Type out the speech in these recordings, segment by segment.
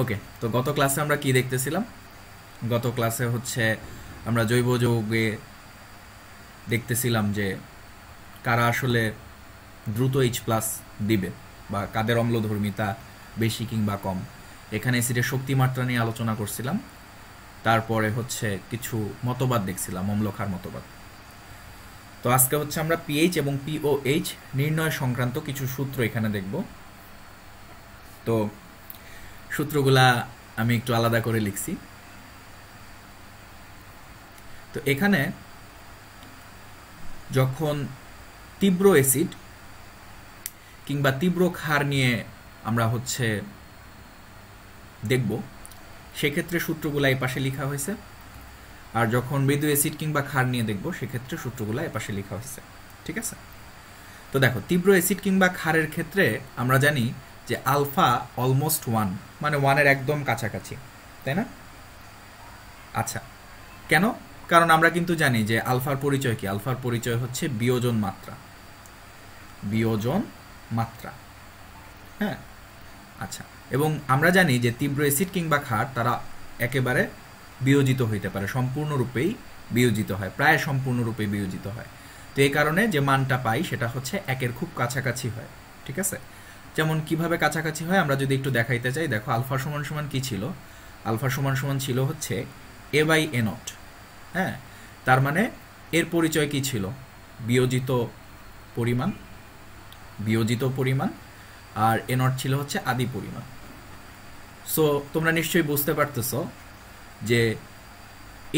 ওকে, তো গত ক্লাসে আমরা কি দেখতেছিলাম? গত ক্লাসে হচ্ছে আমরা জৈব যৌগে দেখতেছিলাম যে কারা আসলে দ্রুত এইচ প্লাস দিবে বা কাদের অম্লধর্মিতা বেশি কিংবা কম। এখানে অ্যাসিডের শক্তিমাত্রা নিয়ে আলোচনা করছিলাম। তারপরে হচ্ছে কিছু মতবাদ দেখছিলাম, অম্লক্ষার মতবাদ। তো আজকে হচ্ছে আমরা পিএইচ এবং পিওএইচ নির্ণয় সংক্রান্ত কিছু সূত্র এখানে দেখব। তো সূত্রগুলা আমি একটু আলাদা করে লিখছি। তো এখানে যখন তীব্র অ্যাসিড কিংবা তীব্র ক্ষার নিয়ে আমরা হচ্ছে দেখব, সেক্ষেত্রে সূত্রগুলা এই পাশে লেখা হয়েছে। আর যখন মৃদু অ্যাসিড কিংবা ক্ষার নিয়ে দেখব, সেক্ষেত্রে সূত্রগুলা এ পাশে লেখা হয়েছে। ঠিক আছে? তো দেখো, তীব্র অ্যাসিড কিংবা ক্ষারের ক্ষেত্রে আমরা জানি যে আলফা অলমোস্ট 1, মানে 1-এর একদম কাছাকাছি, তাই না? আচ্ছা, কেন? কারণ আমরা কিন্তু জানি যে আলফার পরিচয় কি? আলফার পরিচয় হচ্ছে বিয়োজন মাত্রা। বিয়োজন মাত্রা, হ্যাঁ। আচ্ছা, এবং আমরা জানি যে তীব্র অ্যাসিড কিংবা ক্ষার তারা একেবারে বিয়োজিত হইতে পারে, সম্পূর্ণরূপেই বিয়োজিত হয়, প্রায় সম্পূর্ণরূপে বিয়োজিত হয়। তো এই কারণে যে মানটা পাই সেটা হচ্ছে 1-এর খুব কাছাকাছি হয়। ঠিক আছে? যেমন কিভাবে কাছাকাছি হয় আমরা যদি একটু দেখাইতে চাই, দেখো আলফা সমান সমান কি ছিল? আলফা সমান সমান ছিল হচ্ছে A/A0। হ্যাঁ, তার মানে এর পরিচয় কি ছিল? বিয়োজিত পরিমাণ, বিয়োজিত পরিমাণ, আর A0 ছিল হচ্ছে আদি পরিমাণ। সো তোমরা নিশ্চয়ই বুঝতে পারতেছো যে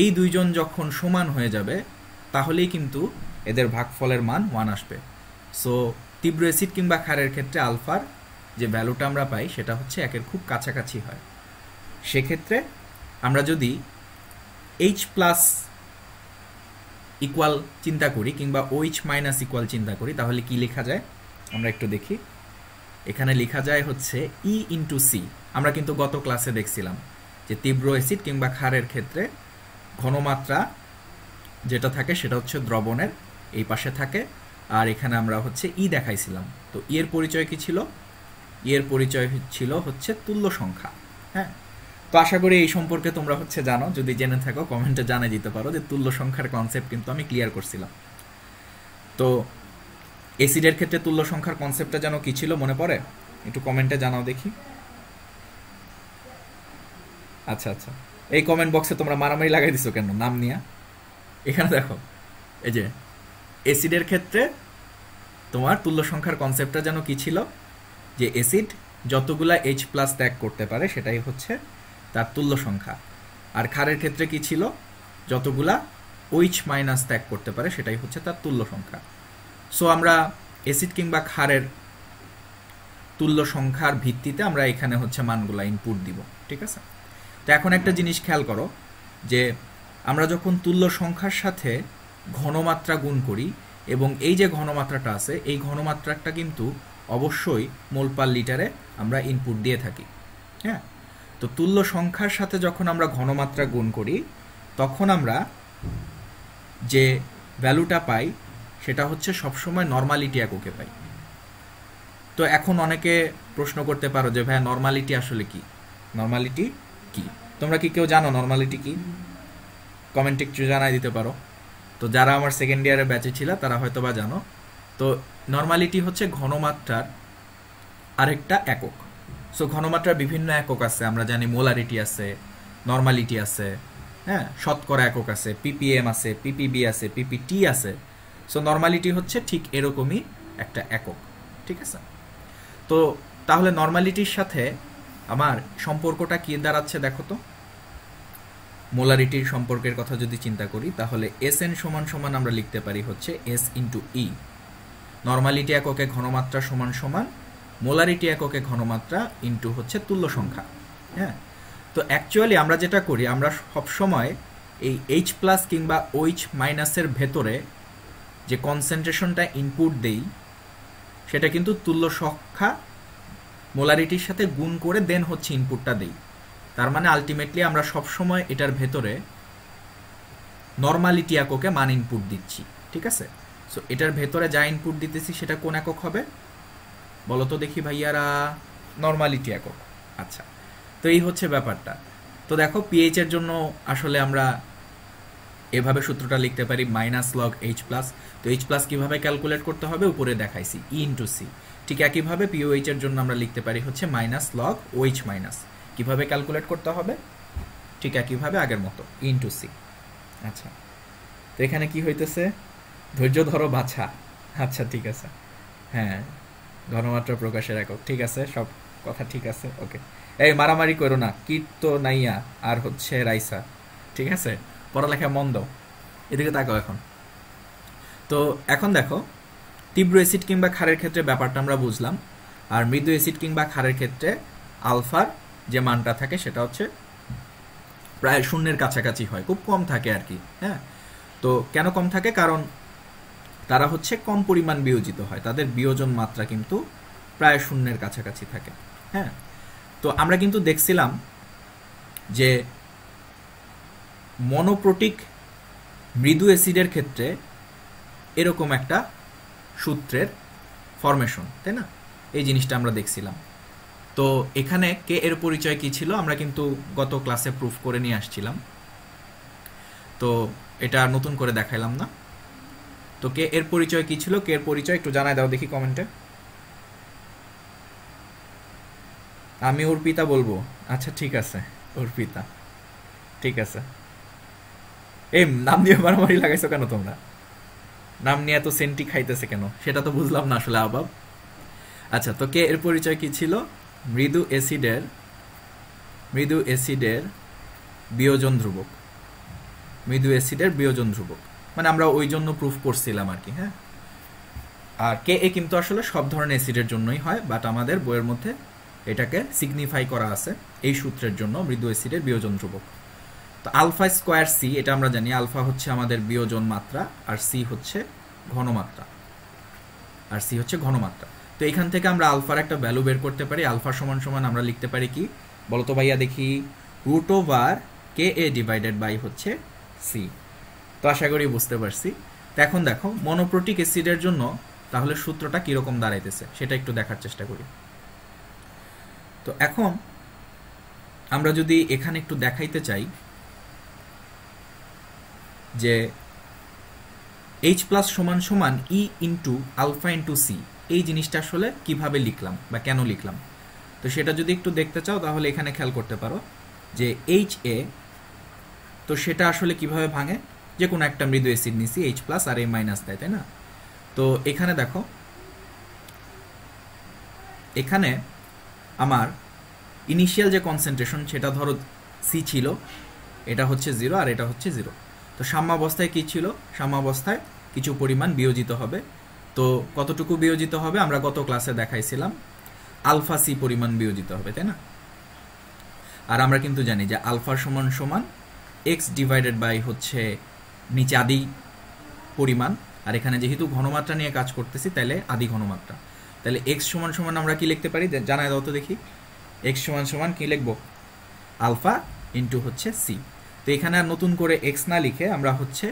এই দুইজন যখন সমান হয়ে যাবে তাহলেই কিন্তু এদের ভাগফলের মান 1 আসবে। সো তীব্র অ্যাসিড কিংবা ক্ষারের ক্ষেত্রে আলফার যে ভ্যালুটা আমরা পাই সেটা হচ্ছে 1-এর খুব কাছাকাছি হয়। সেক্ষেত্রে আমরা যদি এইচ প্লাস ইকুয়াল চিন্তা করি কিংবা OH মাইনাস ইকুয়াল চিন্তা করি, তাহলে কি লেখা যায় আমরা একটু দেখি। এখানে লেখা যায় হচ্ছে E ইন্টু সি। আমরা কিন্তু গত ক্লাসে দেখছিলাম যে তীব্র অ্যাসিড কিংবা ক্ষারের ক্ষেত্রে ঘনমাত্রা যেটা থাকে সেটা হচ্ছে দ্রবণের এই পাশে থাকে, আর এখানে আমরা হচ্ছে ই দেখাইছিলাম। তো ই এর পরিচয় কি ছিল? ই এর পরিচয় ছিল হচ্ছে তুল্য সংখ্যা। হ্যাঁ, তো আশা করি এই সম্পর্কে তোমরা হচ্ছে জানো। যদি জেনে থাকো কমেন্টে জানিয়ে দিতে পারো যে তুল্য সংখ্যার কনসেপ্ট কিন্তু আমি ক্লিয়ার করছিলাম। তো অ্যাসিডের ক্ষেত্রে তুল্য সংখ্যার কনসেপ্টটা যেন কি ছিল মনে পড়ে? একটু কমেন্টে জানাও দেখি। আচ্ছা আচ্ছা, এই কমেন্ট বক্সে তোমরা মারামারি লাগাই দিছো কেন নাম নিয়ে? এখানে দেখো, এই যে অ্যাসিডের ক্ষেত্রে তোমার তুল্য সংখ্যার কনসেপ্টটা যেন কি ছিল? যে অ্যাসিড যতগুলা H প্লাস ত্যাগ করতে পারে সেটাই হচ্ছে তার তুল্য সংখ্যা। আর ক্ষারের ক্ষেত্রে কি ছিল? যতগুলা OH মাইনাস ত্যাগ করতে পারে সেটাই হচ্ছে তার তুল্য সংখ্যা। সো আমরা অ্যাসিড কিংবা ক্ষারের তুল্য সংখ্যার ভিত্তিতে আমরা এখানে হচ্ছে মানগুলা ইনপুট দিব। ঠিক আছে? তো এখন একটা জিনিস খেয়াল করো যে আমরা যখন তুল্য সংখ্যার সাথে ঘনমাত্রা গুণ করি, এবং এই যে ঘনমাত্রাটা আছে এই ঘনমাত্রাটা কিন্তু অবশ্যই মোল পার লিটারে আমরা ইনপুট দিয়ে থাকি। হ্যাঁ, তো তুল্য সংখ্যার সাথে যখন আমরা ঘনমাত্রা গুণ করি তখন আমরা যে ভ্যালুটা পাই সেটা হচ্ছে সবসময় নর্মালিটি এককে পাই। তো এখন অনেকে প্রশ্ন করতে পারো যে ভাই নর্মালিটি আসলে কি? নর্মালিটি কি তোমরা কি কেউ জানো নর্মালিটি কি? কমেন্টে একটু জানাই দিতে পারো। তো যারা আমার সেকেন্ড ইয়ারে ব্যাচে ছিল তারা হয়তো বা জানো। তো নর্মালিটি হচ্ছে ঘনমাত্রার আরেকটা একক। সো ঘনমাত্রার বিভিন্ন একক আছে, আমরা জানি মোলারিটি আছে, নর্মালিটি আছে, হ্যাঁ, শতকরা একক আছে, ppm আছে, ppb আছে, ppt আছে। সো নর্মালিটি হচ্ছে ঠিক এরকমই একটা একক। ঠিক আছে? তো তাহলে নর্মালিটির সাথে আমার সম্পর্কটা কি দাঁড়াচ্ছে দেখো তো। মোলারিটির সম্পর্কের কথা যদি চিন্তা করি তাহলে Sn সমান সমান আমরা লিখতে পারি হচ্ছে S ইন্টু E। নর্মালিটি এককে ঘনমাত্রা সমান সমান মোলারিটি এককে ঘনমাত্রা ইন্টু হচ্ছে তুল্য সংখ্যা। হ্যাঁ, তো অ্যাকচুয়ালি আমরা যেটা করি, আমরা সবসময় এই H প্লাস কিংবা OH মাইনাসের ভেতরে যে কনসেন্ট্রেশনটা ইনপুট দেই সেটা কিন্তু তুল্য সংখ্যা মোলারিটির সাথে গুণ করে দেন হচ্ছে ইনপুটটা দেই। তার মানে আলটিমেটলি আমরা সবসময় এটার ভেতরে নর্মালিটি এককে মান ইনপুট দিচ্ছি। ঠিক আছে? সো এটার ভেতরে যা ইনপুট দিতেছি সেটা কোন একক হবে বলো তো দেখি ভাইয়ারা? নর্মালিটি একক। আচ্ছা, তো এই হচ্ছে ব্যাপারটা। তো দেখো পিএইচ এর জন্য আসলে আমরা এভাবে সূত্রটা লিখতে পারি মাইনাস লগ এইচ প্লাস। তো এইচ প্লাস কীভাবে ক্যালকুলেট করতে হবে উপরে দেখাইছি, ই ইন্টু সি। ঠিক একইভাবে পিওএইচ এর জন্য আমরা লিখতে পারি হচ্ছে মাইনাস লগ ওইচ মাইনাস। কীভাবে ক্যালকুলেট করতে হবে? ঠিক একইভাবে আগের মতো, ই ইন্টু সি। আচ্ছা, তো এখানে কি হইতেছে? ধৈর্য ধরো বাছা। আচ্ছা ঠিক আছে, হ্যাঁ, ঘনমাত্রা প্রকাশের একক, ঠিক আছে, সব কথা ঠিক আছে, ওকে। এই মারামারি করো না, কীর্ত নাইয়া আর হচ্ছে রাইসা, ঠিক আছে, পড়ালেখা মন দাও। এদিকে তাকাও এখন। তো এখন দেখো, তীব্র অ্যাসিড কিংবা ক্ষারের ক্ষেত্রে ব্যাপারটা আমরা বুঝলাম। আর মৃদু অ্যাসিড কিংবা ক্ষারের ক্ষেত্রে আলফার যে মানটা থাকে সেটা হচ্ছে প্রায় শূন্যের কাছাকাছি হয়, খুব কম থাকে আর কি। হ্যাঁ, তো কেন কম থাকে? কারণ তারা হচ্ছে কম পরিমাণ বিয়োজিত হয়, তাদের বিয়োজন মাত্রা কিন্তু প্রায় শূন্যের কাছাকাছি থাকে। হ্যাঁ, তো আমরা কিন্তু দেখছিলাম যে মনোপ্রোটিক মৃদু অ্যাসিডের ক্ষেত্রে এরকম একটা সূত্রের ফরমেশন, তাই না? এই জিনিসটা আমরা দেখছিলাম। তো এখানে কে এর পরিচয় কি ছিল আমরা কিন্তু গত ক্লাসে প্রুফ করে নিয়ে আসছিলাম, তো এটা নতুন করে দেখাইলাম না। তো কে এর পরিচয় কি ছিল, কে এর পরিচয় একটু জানাই দাও দেখি কমেন্টে। আমি অর্পিতা বলবো। আচ্ছা ঠিক আছে, অর্পিতা, ঠিক আছে। এই নাম দিয়ে মারামারি লাগাইছো কেন তোমরা? নাম নিয়ে এত সেন্টি খাইতেছে কেন সেটা তো বুঝলাম না আসলে আবাব। আচ্ছা, তো কে এর পরিচয় কি ছিল? মৃদু অ্যাসিডের বিয়োজন ধ্রুবক, মৃদু অ্যাসিডের বিয়োজন ধ্রুবক, মানে আমরা ওই জন্য প্রুফ করছিলাম আর কি। হ্যাঁ, আর কে এ কিন্তু আসলে সব ধরনের অ্যাসিডের জন্যই হয়, বাট আমাদের বইয়ের মধ্যে এটাকে সিগনিফাই করা আছে এই সূত্রের জন্য, মৃদু অ্যাসিডের বিয়োজন ধ্রুবক। তো আলফা স্কোয়ার সি, এটা আমরা জানি, আলফা হচ্ছে আমাদের বিয়োজন মাত্রা আর সি হচ্ছে ঘনমাত্রা। তো এখান থেকে আমরা আলফার একটা ভ্যালু বের করতে পারি। আলফা সমান সমান আমরা লিখতে পারি কি বলতো ভাইয়া দেখি? Root over k a divided by হচ্ছে সি। তো আশা করি বুঝতে পারছি। তো এখন দেখো মনোপ্রোটিক অ্যাসিডের জন্য তাহলে সূত্রটা কিরকম দাঁড়াইতেছে সেটা একটু দেখার চেষ্টা করি। তো এখন আমরা যদি এখানে একটু দেখাইতে চাই যে এইচ প্লাস সমান সমান ই ইন্টু আলফা ইন্টু সি, এই জিনিসটা আসলে কিভাবে লিখলাম বা কেন লিখলাম, তো সেটা যদি একটু দেখতে চাও তাহলে এখানে খেয়াল করতে পারো যে এইচ এ, তো সেটা আসলে কিভাবে ভাঙে, যে কোনো একটা মৃদু অ্যাসিড নিছি, এইচ প্লাস আর এ মাইনাস দেয়, তাই না? তো এখানে দেখো, এখানে আমার ইনিশিয়াল যে কনসেন্ট্রেশন সেটা ধরো সি ছিল, এটা হচ্ছে 0 আর এটা হচ্ছে 0। তো সাম্যাবস্থায় কি ছিল? সাম্যাবস্থায় কিছু পরিমাণ বিয়োজিত হবে। তো কতটুকু বিয়োজিত হবে আমরা গত ক্লাসে দেখাইছিলাম, আলফা সি পরিমাণ বিয়োজিত হবে, তাই না? আর আমরা কিন্তু জানি যে আলফা সমান সমান এক্স ডিভাইডেড বাই হচ্ছে নিচে আদি পরিমাণ, আর এখানে যেহেতু ঘনমাত্রা নিয়ে কাজ করতেছি তাহলে আদি ঘনমাত্রা। তাহলে এক্স সমান সমান আমরা কি লিখতে পারি জানাই দাও তো দেখি। এক্স সমান সমান কি লিখবো? আলফা ইন্টু হচ্ছে সি। তো এখানে আর নতুন করে এক্স না লিখে আমরা হচ্ছে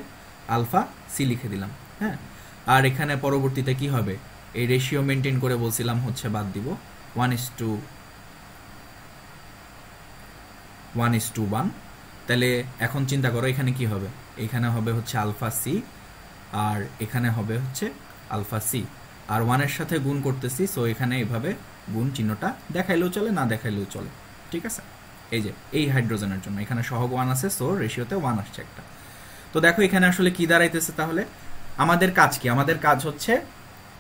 আলফা সি লিখে দিলাম। হ্যাঁ, আর এখানে পরবর্তীতে কি হবে? এই রেশিও মেনটেন করে বলছিলাম হচ্ছে বাদ দিব 1:1। তাহলে এখন চিন্তা করো এখানে কি হবে? এখানে হবে হচ্ছে আলফা সি আর এখানে হবে হচ্ছে আলফা সি, আর 1-এর সাথে গুণ করতেছি, সো এখানে এইভাবে গুণ চিহ্নটা দেখাইলেও চলে, না দেখাইলেও চলে, ঠিক আছে? এই যে এই হাইড্রোজেনের জন্য এখানে সহগ 1 আছে, সো রেশিওতে 1 আসছে একটা। তো দেখো এখানে আসলে কি দাঁড়াইতেছে, তাহলে আমাদের কাজ কি? আমাদের কাজ হচ্ছে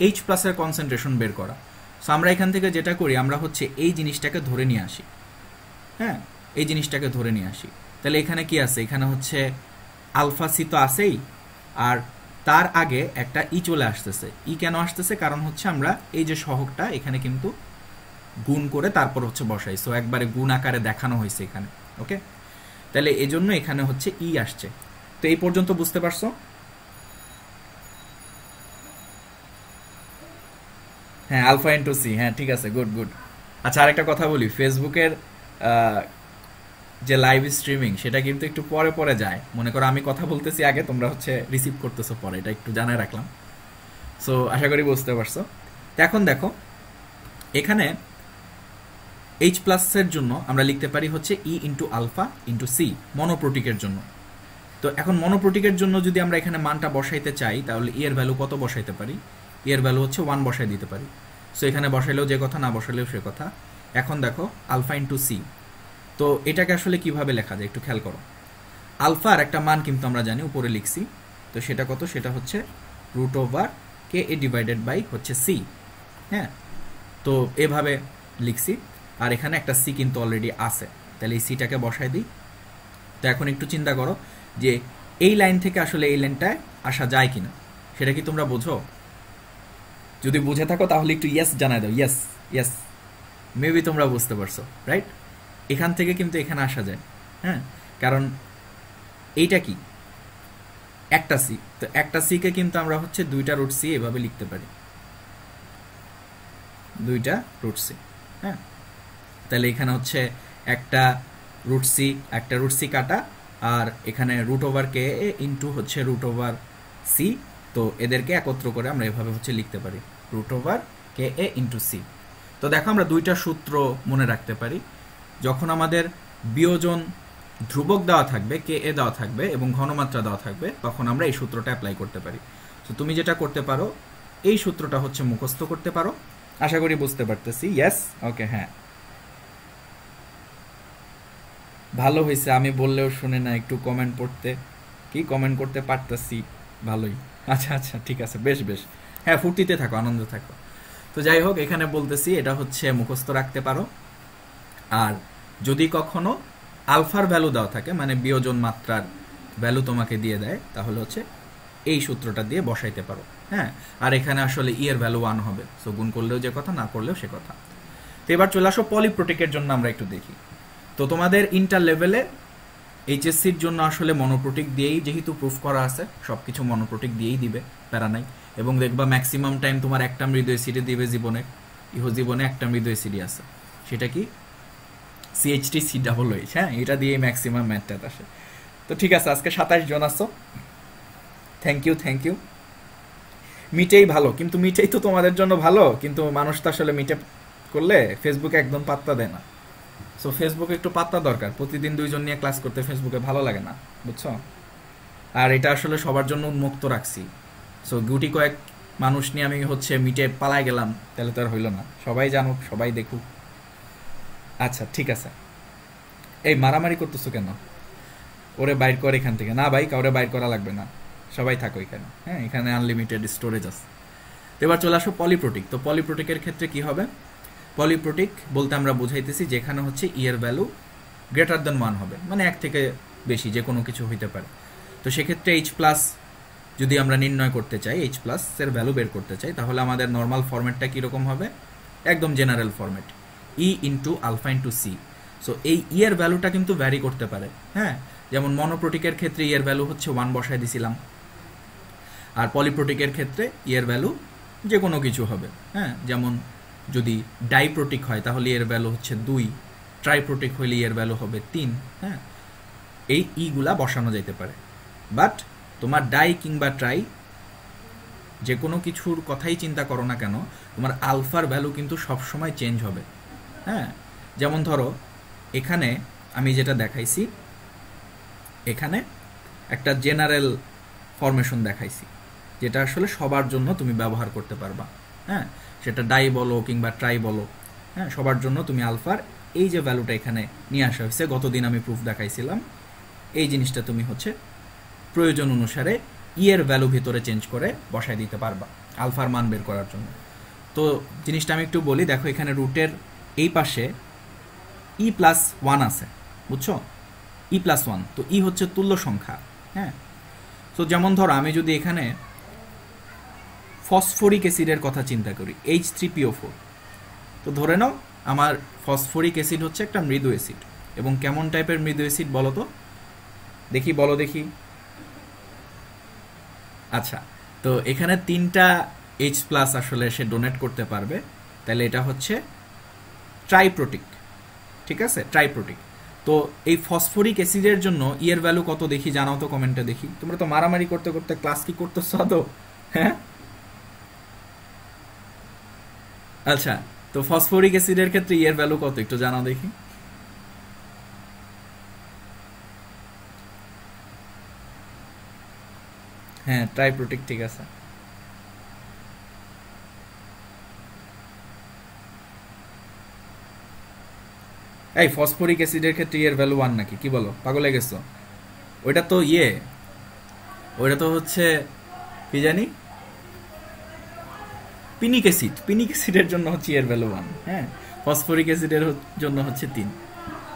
এইচ প্লাসের কনসেন্ট্রেশন বের করা। সো আমরা এখান থেকে যেটা করি, আমরা হচ্ছে এই জিনিসটাকে ধরে নিয়ে আসি। হ্যাঁ, এই জিনিসটাকে ধরে নিয়ে আসি। তাহলে এখানে কি আছে? এখানে হচ্ছে আলফা সি তো আছেই, আর তার আগে একটা ই চলে আসতেছে। ই কেন আসতেছে? কারণ হচ্ছে আমরা এই যে সহগটা এখানে কিন্তু গুণ করে তারপর হচ্ছে বসাই, সো একবারে গুণ আকারে দেখানো হয়েছে এখানে। ওকে, তাহলে এই জন্য এখানে হচ্ছে ই আসছে। তো এই পর্যন্ত বুঝতে পারছো? হ্যাঁ, আলফা ইন্টু সি, হ্যাঁ ঠিক আছে, গুড গুড। আচ্ছা, আরেকটা কথা বলি, ফেসবুকের যে লাইভ স্ট্রিমিং সেটা কিন্তু একটু পরে পরে যায়। মনে করো আমি কথা বলতেছি আগে, তোমরা হচ্ছে রিসিভ করতেছো পরে, এটা একটু জানাই রাখলাম। সো আশা করি বুঝতে পারছো। এখন দেখো এখানে এইচ প্লাসের জন্য আমরা লিখতে পারি হচ্ছে ই ইন্টু আলফা ইন্টু সি মনোপ্রোটিকের জন্য। তো এখন মনোপ্রোটিকের জন্য যদি আমরা এখানে মানটা বসাইতে চাই তাহলে ই এর ভ্যালু কত বসাইতে পারি? ই এর ভ্যালু হচ্ছে 1 বসাই দিতে পারি। সো এখানে বসাইলেও যে কথা, না বসাইলেও সে কথা। এখন দেখো আলফা ইন্টু সি, তো এটাকে আসলে কিভাবে লেখা যায় একটু খেয়াল করো। আলফার একটা মান কিন্তু আমরা জানি, উপরে লিখছি, তো সেটা কত? সেটা হচ্ছে root over k a divided by হচ্ছে সি। হ্যাঁ, তো এভাবে লিখছি, আর এখানে একটা সি কিন্তু অলরেডি আছে, তাহলে এই সিটাকে বসাই দিই। তো এখন একটু চিন্তা করো যে এই লাইন থেকে আসলে এই লাইনটায় আসা যায় কিনা, সেটা কি তোমরা বোঝো? যদি বুঝে থাকো তাহলে একটু ইয়েস জানাই দাও। ইয়েস, ইয়েস, মেবি তোমরা বুঝতে পারছো, রাইট? এখান থেকে কিন্তু এখানে আসা যায়। হ্যাঁ, কারণ এইটা কি? একটা সি, তো একটা সিকে কিন্তু আমরা হচ্ছে দুইটা রুট সি এভাবে লিখতে পারি, দুইটা রুট সি। হ্যাঁ, তাহলে এখানে হচ্ছে একটা রুট সি কাটা, আর এখানে রুট ওভার কে এ ইন্টু হচ্ছে রুট ওভার সি, তো এদেরকে একত্র করে আমরা এভাবে হচ্ছে লিখতে পারি রুট ওভার কে এ ইন্টু সি। তো দেখো আমরা দুইটা সূত্র মনে রাখতে পারি। যখন আমাদের বিয়োজন ধ্রুবক দেওয়া থাকবে, কে এ দেওয়া থাকবে এবং ঘনমাত্রা দেওয়া থাকবে, তখন আমরা এই সূত্রটা অ্যাপ্লাই করতে পারি। তো তুমি যেটা করতে পারো, এই সূত্রটা হচ্ছে মুখস্থ করতে পারো। আশা করি বুঝতে পারতেছি। ইয়েস, ওকে, হ্যাঁ, ভালো হয়েছে। আমি বললেও শুনে না, একটু কমেন্ট পড়তে কি কমেন্ট করতে পারতেছি, ভালোই। আচ্ছা আচ্ছা, ঠিক আছে, বেশ বেশ, হ্যাঁ, ফুর্তিতে থাকো, আনন্দ থাকো। তো যাই হোক, এখানে বলতেছি এটা হচ্ছে মুখস্থ রাখতে পারো। আর যদি কখনো আলফার ভ্যালু দেওয়া থাকে, মানে বিয়োজন মাত্রার ভ্যালু তোমাকে দিয়ে দেয়, তাহলে হচ্ছে এই সূত্রটা দিয়ে বসাইতে পারো। হ্যাঁ, আর এখানে আসলে ই এর ভ্যালু 1 হবে, সো গুণ করলেও যে কথা, না করলেও সে কথা। তো এবার চলে আসো পলিপ্রোটিকের জন্য আমরা একটু দেখি। তো তোমাদের ইন্টার লেভেলে এইচএসসির জন্য আসলে মনোপ্রোটিক দিয়েই যেহেতু প্রুফ করা আছে, সব কিছু মনোপ্রোটিক দিয়েই দিবে, প্যারা নাই। এবং দেখবা ম্যাক্সিমাম টাইম তোমার একটা মৃদু অ্যাসিডে দিবে জীবনে, জীবনে একটা মৃদু অ্যাসিডই আছে, সেটা কি? CHT c double h. হ্যাঁ, এটা দিয়ে ম্যাক্সিমাম ম্যাথটা আসে। তো ঠিক আছে, আজকে 27 জন আসো, থ্যাংক ইউ, থ্যাংক ইউ। মিটেই ভালো, কিন্তু মিটেই তো তোমাদের জন্য ভালো, কিন্তু মানুষ তো আসলে মিটে করলে ফেসবুকে একদম পাত্তা দেয় না। সো ফেসবুকে একটু পাত্তা দরকার, প্রতিদিন 2 জন নিয়ে ক্লাস করতে ফেসবুকে ভালো লাগে না, বুঝছো? আর এটা আসলে সবার জন্য উন্মুক্ত রাখছি। সো গুটি কয়েক মানুষ নিয়ে আমি হচ্ছে মিটে পালায় গেলাম, তাহলে তো আর হইল না। সবাই জানুক, সবাই দেখুক। আচ্ছা, ঠিক আছে। এই মারামারি করতেছো কেন? ওরে বাইর কর এখান থেকে। না ভাই, কাউরে বাইর করা লাগবে না, সবাই থাকো এখানে। হ্যাঁ, এখানে আনলিমিটেড স্টোরেজ আছে। তো এবার চলে আসো পলিপ্রোটিক। তো পলিপ্রোটিকের ক্ষেত্রে কি হবে? পলিপ্রোটিক বলতে আমরা বুঝাইতেছি যেখানে হচ্ছে ই এর ভ্যালু গ্রেটার দেন 1 হবে, মানে 1 থেকে বেশি যে কোনো কিছু হইতে পারে। তো সেক্ষেত্রে এইচ প্লাস যদি আমরা নির্ণয় করতে চাই, এইচ প্লাস এর ভ্যালু বের করতে চাই, তাহলে আমাদের নর্মাল ফরম্যাটটা কীরকম হবে? একদম general format, E into alpha into C. So এই ই এর ভ্যালুটা কিন্তু ভ্যারি করতে পারে। হ্যাঁ, যেমন মনোপ্রোটিকের ক্ষেত্রে ই এর ভ্যালু হচ্ছে 1 বসায় দিছিলাম, আর পলিপ্রোটিকের ক্ষেত্রে ই এর ভ্যালু যে কোনো কিছু হবে। হ্যাঁ, যেমন যদি ডাইপ্রোটিক হয় তাহলে এর ভ্যালু হচ্ছে 2, ট্রাইপ্রোটিক হইলে এর ভ্যালু হবে 3। হ্যাঁ, এই ইগুলা বসানো যেতে পারে। বাট তোমার ডাই কিংবা ট্রাই যে কোনো কিছুর কথাই চিন্তা করো না কেন, তোমার আলফার ভ্যালু কিন্তু সবসময় চেঞ্জ হবে। হ্যাঁ, যেমন ধরো এখানে আমি যেটা দেখাইছি, এখানে একটা জেনারেল ফরমেশন দেখাইছি, যেটা আসলে সবার জন্য তুমি ব্যবহার করতে পারবা। হ্যাঁ, সেটা ডাই বলো কিংবা ট্রাই বলো, হ্যাঁ, সবার জন্য তুমি আলফার এই যে ভ্যালুটা এখানে নিয়ে আসা হয়েছে, গতদিন আমি প্রুফ দেখাইছিলাম, এই জিনিসটা তুমি হচ্ছে প্রয়োজন অনুসারে ই এর ভ্যালু ভিতরে চেঞ্জ করে বসায় দিতে পারবা আলফার মান বের করার জন্য। তো জিনিসটা আমি একটু বলি, দেখো এখানে রুটের এই পাশে ই প্লাস 1 আছে, বুঝছো? ই প্লাস 1, তো ই হচ্ছে তুল্য সংখ্যা। হ্যাঁ, তো যেমন ধরো আমি যদি এখানে ফসফরিক অ্যাসিডের কথা চিন্তা করি, H3PO4, তো ধরে নাও আমার ফসফরিক অ্যাসিড হচ্ছে একটা মৃদু অ্যাসিড। এবং কেমন টাইপের মৃদু অ্যাসিড বলো তো দেখি, বলো দেখি। আচ্ছা, তো এখানে 3টা H প্লাস আসলে সে ডোনেট করতে পারবে, তাহলে এটা হচ্ছে ট্রাইপ্রোটিক। ঠিক আছে, ট্রাইপ্রোটিক। তো এই ফসফরিক অ্যাসিডের জন্য ই এর ভ্যালু কত দেখি, জানাও তো কমেন্টে দেখি। তোমরা তো মারামারি করতে করতে ক্লাস কি করতেছো তো? হ্যাঁ, আচ্ছা, তো ফসফরিক অ্যাসিডের ক্ষেত্রে ই এর ভ্যালু কত একটু জানাও দেখি। হ্যাঁ, ট্রাইপ্রোটিক, ঠিক আছে। এই ফসফরিক অ্যাসিডের ক্ষেত্রে এর ভ্যালু 1 নাকি, কি বলো, পাগলে গেছো? ওইটা তো ওইটা তো হচ্ছে কি জানি, পিনিক অ্যাসিড। পিনিক অ্যাসিডের জন্য হচ্ছে এর ভ্যালু 1। হ্যাঁ, ফসফরিক অ্যাসিডের জন্য হচ্ছে 3।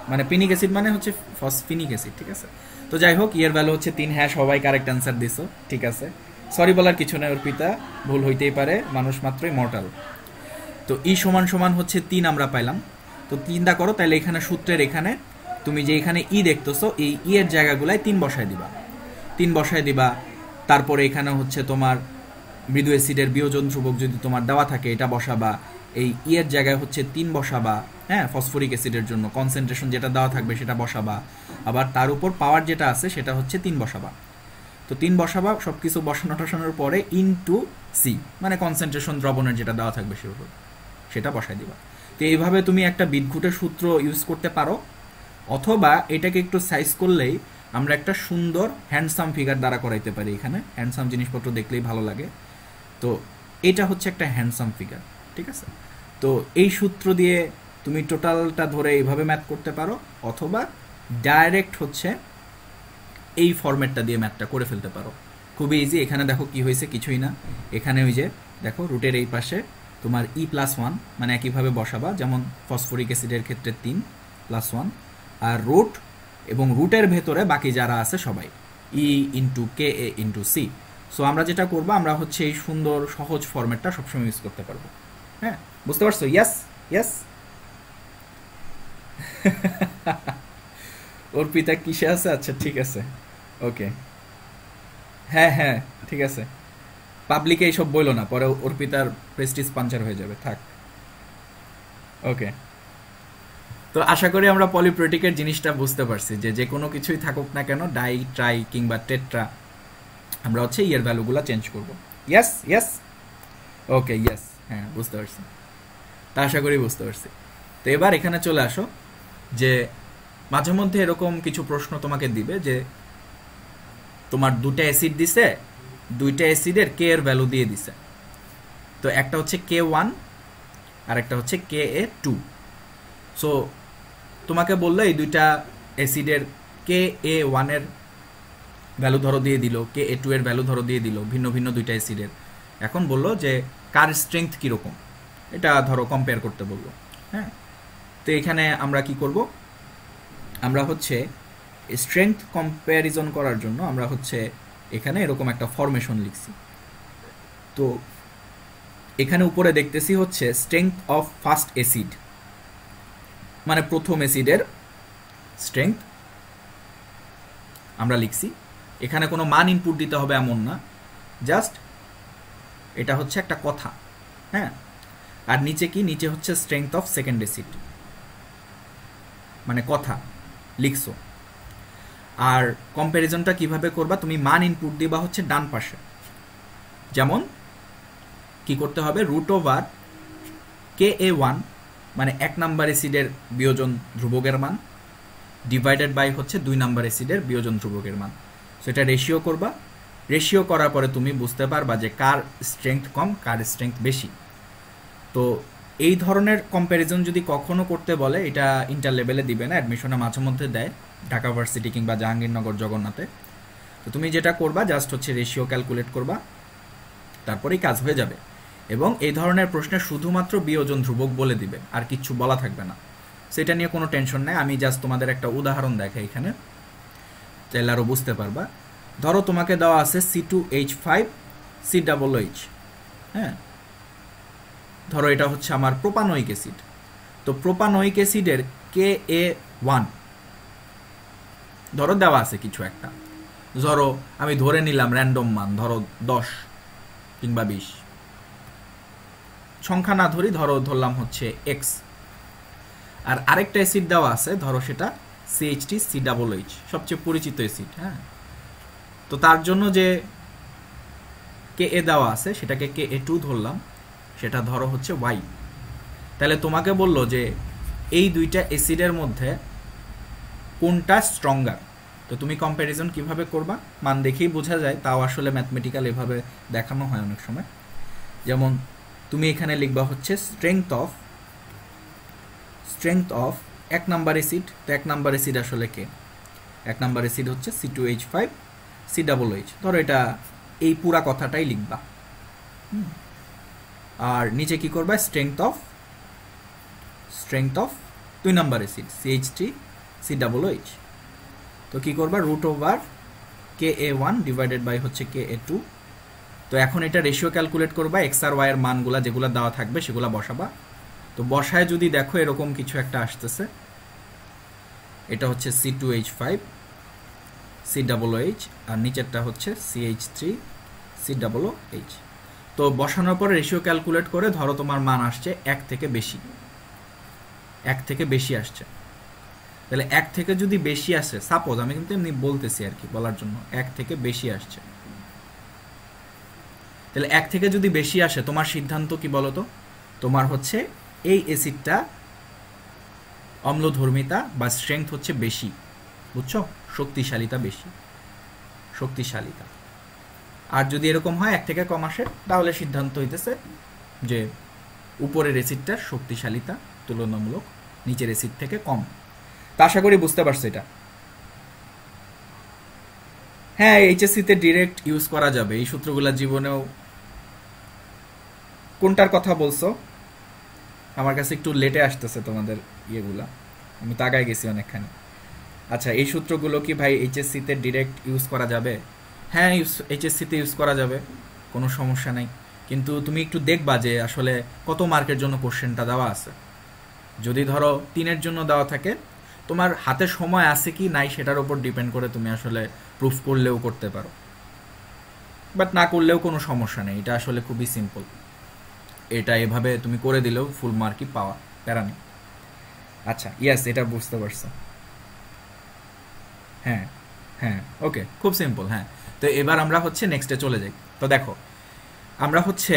মানে পিনিক অ্যাসিড মানে হচ্ছে ফসফিনিক অ্যাসিড, ঠিক আছে। তো যাই হোক, এর ভ্যালু হচ্ছে 3। হ্যাঁ, সবাই কারেক্ট অ্যান্সার দিছো, ঠিক আছে। সরি বলার কিছু নাই, অর্পিতা, ভুল হইতেই পারে, মানুষ মাত্রই মর্টাল। তো ই সমান সমান হচ্ছে 3 আমরা পাইলাম। তো 3টা করো, তাহলে এখানে সূত্রের এখানে তুমি যে এখানে ই দেখতেছো, এই ই এর জায়গাগুলায় 3 বসায় দিবা। 3 বসায় দিবা। তারপরে এখানে হচ্ছে তোমার মৃদু অ্যাসিডের বিয়োজন ধ্রুবক যদি তোমার দেওয়া থাকে, এটা বসাবা। এই ই এর জায়গায় হচ্ছে 3 বসাবা। হ্যাঁ, ফসফরিক অ্যাসিডের জন্য কনসেন্ট্রেশন যেটা দেওয়া থাকবে সেটা বসাবা। আবার তার উপর পাওয়ার যেটা আছে সেটা হচ্ছে 3 বসাবা। তো 3 বসাবা, সব কিছু বসানো টসানোর পরে ইনটু সি, মানে কনসেন্ট্রেশন দ্রবণের যেটা দেওয়া থাকবে সেটা বসাই দিবা। তো এইভাবে তুমি একটা বিদঘুটের সূত্র ইউজ করতে পারো, অথবা এটাকে একটু সাইজ করলেই আমরা একটা সুন্দর হ্যান্ডসাম ফিগার দ্বারা করাইতে পারি। এখানে হ্যান্ডসাম জিনিসপত্র দেখলেই ভালো লাগে। তো এটা হচ্ছে একটা হ্যান্ডসাম ফিগার, ঠিক আছে। তো এই সূত্র দিয়ে তুমি টোটালটা ধরে এইভাবে ম্যাথ করতে পারো, অথবা ডাইরেক্ট হচ্ছে এই ফরম্যাটটা দিয়ে ম্যাথটা করে ফেলতে পারো। খুবই ইজি। এখানে দেখো কি হয়েছে, কিছুই না। এখানে ওই যে দেখো রুটের এই পাশে তোমার E+1, মানে একইভাবে বসাবা, যেমন ফসফরিক অ্যাসিডের ক্ষেত্রে 3 + 1, আর রুট এবং রুটের ভেতরে বাকি যারা আছে সবাই E × Ka × C। সো আমরা যেটা করবো, আমরা হচ্ছে এই সুন্দর সহজ ফরম্যাটটা সবসময় ইউজ করতে পারবো। হ্যাঁ, বুঝতে পারছো? ইয়াস ইয়াস। অর্পিতা কিসে আছে? আচ্ছা, ঠিক আছে, ওকে। হ্যাঁ হ্যাঁ, ঠিক আছে। পাবলিকে এইসব বইলো না, পরে অর্পিতার প্রেস্টিজ পাঞ্চার হয়ে যাবে, থাক। ওকে। তো আশা করি আমরা পলিপ্রোটিকের জিনিসটা বুঝতে পারছি, যে যে কোনো কিছুই থাকুক না কেন, ডাই, ট্রাই কিংবা টেট্রা, আমরা হচ্ছে ইয়ের ভ্যালুগুলো চেঞ্জ করব। ইয়েস ইয়েস, ওকে, ইয়েস, হ্যাঁ, বুঝতে পারছি। তা আশা করি বুঝতে পারছি। তো এবার এখানে চলে আসো, যে মাঝে মধ্যে এরকম কিছু প্রশ্ন তোমাকে দিবে, যে তোমার দুটা অ্যাসিড দিছে, দুইটা অ্যাসিডের কে এর ভ্যালু দিয়ে দিছে। তো একটা হচ্ছে K1 আর একটা হচ্ছে Ka2। সো তোমাকে বললো এই দুইটা অ্যাসিডের Ka1 এর ভ্যালু ধরো দিয়ে দিল, Ka2 এর ভ্যালু ধরো দিয়ে দিল, ভিন্ন ভিন্ন দুইটা অ্যাসিডের। এখন বললো যে কার স্ট্রেংথ কীরকম, এটা ধরো কম্পেয়ার করতে বললো। হ্যাঁ, তো এখানে আমরা কি করব, আমরা হচ্ছে স্ট্রেংথ কম্প্যারিজন করার জন্য আমরা হচ্ছে এখানে এরকম একটা ফরমেশন লিখছি। তো এখানে উপরে দেখতেছি হচ্ছে স্ট্রেংথ অফ ফার্স্ট অ্যাসিড, মানে প্রথম অ্যাসিডের স্ট্রেংথ আমরা লিখছি। এখানে কোনো মান ইনপুট দিতে হবে এমন না, জাস্ট এটা হচ্ছে একটা কথা। হ্যাঁ, আর নিচে কি, নিচে হচ্ছে স্ট্রেংথ অফ সেকেন্ড অ্যাসিড, মানে কথা লিখছো। আর কম্প্যারিজনটা কিভাবে করবা, তুমি মান ইনপুট দিবা হচ্ছে ডান পাশে। যেমন কি করতে হবে, √ওভার Ka1, মানে 1 নাম্বার অ্যাসিডের বিয়োজন ধ্রুবকের মান, ডিভাইডেড বাই হচ্ছে 2 নাম্বার অ্যাসিডের বিয়োজন ধ্রুবকের মান। সেটা রেশিও করবা। রেশিও করার পরে তুমি বুঝতে পারবা যে কার স্ট্রেংথ কম, কার স্ট্রেংথ বেশি। তো এই ধরনের কম্প্যারিজন যদি কখনো করতে বলে, এটা ইন্টার লেভেলে দিবে না, অ্যাডমিশনে মাঝে মধ্যে দেয়, ঢাকা ভার্সিটি কিংবা জাহাঙ্গীরনগর জগন্নাথে। তো তুমি যেটা করবা, জাস্ট হচ্ছে রেশিও ক্যালকুলেট করবা, তারপরেই কাজ হয়ে যাবে। এবং এই ধরনের প্রশ্নে শুধুমাত্র বিয়োজন ধ্রুবক বলে দিবে, আর কিচ্ছু বলা থাকবে না। সেটা নিয়ে কোনো টেনশন নেই। আমি জাস্ট তোমাদের একটা উদাহরণ দেখাই এখানে, তাহলে আরও বুঝতে পারবা। ধরো তোমাকে দেওয়া আছে C2H5COOH। হ্যাঁ, ধরো এটা হচ্ছে আমার প্রোপানোয়িক অ্যাসিড। তো প্রোপানোয়িক অ্যাসিডের Ka1 ধরো দেওয়া আছে কিছু একটা, ধরো আমি ধরে নিলাম র্যান্ডম মান, ধরো 10 কিংবা 20, সংখ্যা না ধরি, ধরলাম হচ্ছে X। আর আরেকটা অ্যাসিড দেওয়া আছে, ধরো সেটা CH3COOH, সবচেয়ে পরিচিত অ্যাসিড। হ্যাঁ, তো তার জন্য যে Ka দেওয়া আছে সেটাকে Ka2 ধরলাম, সেটা ধরো হচ্ছে Y। তাহলে তোমাকে বললো যে এই দুইটা অ্যাসিডের মধ্যে কোনটা স্ট্রঙ্গার, তো তুমি কম্প্যারিজন কিভাবে করবা, মান দেখেই বোঝা যায়, তাও আসলে ম্যাথমেটিক্যাল এভাবে দেখানো হয় অনেক সময়। যেমন তুমি এখানে লিখবা হচ্ছে স্ট্রেংথ অফ 1 নাম্বার অ্যাসিড। তো 1 নাম্বার অ্যাসিড আসলে কে? 1 নাম্বার অ্যাসিড হচ্ছে C2H5 COOH। ধরো এটা এই পুরা কথাটাই লিখবা। আর নিচে কি করবা? Strength of 2 number acid CH3 COOH। তো কি করবা? √ Ka1 ডিভাইডেড বাই হচ্ছে Ka2। তো এখন এটা রেশিও ক্যালকুলেট করবা, এক্স আর ওয়াই এর মানগুলা যেগুলো দেওয়া থাকবে সেগুলো বসাবা। তো বসায় যদি দেখো এরকম কিছু একটা আসতেছে, এটা হচ্ছে C2H5 COOH আর নিচেরটা হচ্ছে CH3 COOH। তো বসানোর পরে রেশিও ক্যালকুলেট করে ধরো তোমার মান আসছে 1 থেকে বেশি আসছে। তাহলে 1 থেকে যদি বেশি আসে, সাপোজ আমি কিন্তু এমনি বলতেছি আর কি বলার জন্য, 1 থেকে বেশি আসছে, তাহলে 1 থেকে যদি বেশি আসে তোমার সিদ্ধান্ত কি বলো তো? তোমার হচ্ছে এই অ্যাসিডটা অম্লধর্মিতা বা স্ট্রেংথ হচ্ছে বেশি, বুঝছো? শক্তিশালিতা বেশি, শক্তিশালিতা। আর যদি এরকম হয় 1 থেকে কম আসে, তাহলে সিদ্ধান্ত হইতেছে যে উপরের অ্যাসিডটা শক্তিশালিতা তুলনামূলক নিচের অ্যাসিড থেকে কম। তা আশা করি বুঝতে পারছো এটা। হ্যাঁ, এইচএসসিতে ডিরেক্ট ইউজ করা যাবে এই সূত্রগুলা জীবনেও। কোনটার কথা বলছো? আমার কাছে একটু লেটে আসতেছে তোমাদের ইয়েগুলা, আমি তাগায় গেছি অনেকখানি। আচ্ছা, এই সূত্রগুলো কি ভাই এইচএসসিতে ডিরেক্ট ইউজ করা যাবে? হ্যাঁ, এইচএসসিতে ইউজ করা যাবে, কোনো সমস্যা নেই। কিন্তু তুমি একটু দেখবা যে আসলে কত মার্কের জন্য কোশ্চেনটা দেওয়া আছে। যদি ধরো 3-এর জন্য দেওয়া থাকে, তোমার হাতে সময় আছে কি নাই সেটার উপর ডিপেন্ড করে তুমি আসলে প্রুফ করলেও করতে পারো, বাট না করলেও কোনো সমস্যা নেই। এটা আসলে খুবই সিম্পল, এটা এভাবে তুমি করে দিলেও ফুল মার্কই পাওয়া, প্যারা নেই। আচ্ছা, ইয়েস, এটা বুঝতে পারছো। হ্যাঁ হ্যাঁ, ওকে, খুব সিম্পল। হ্যাঁ, তো এবার আমরা হচ্ছে নেক্সটে চলে যাই। তো দেখো, আমরা হচ্ছে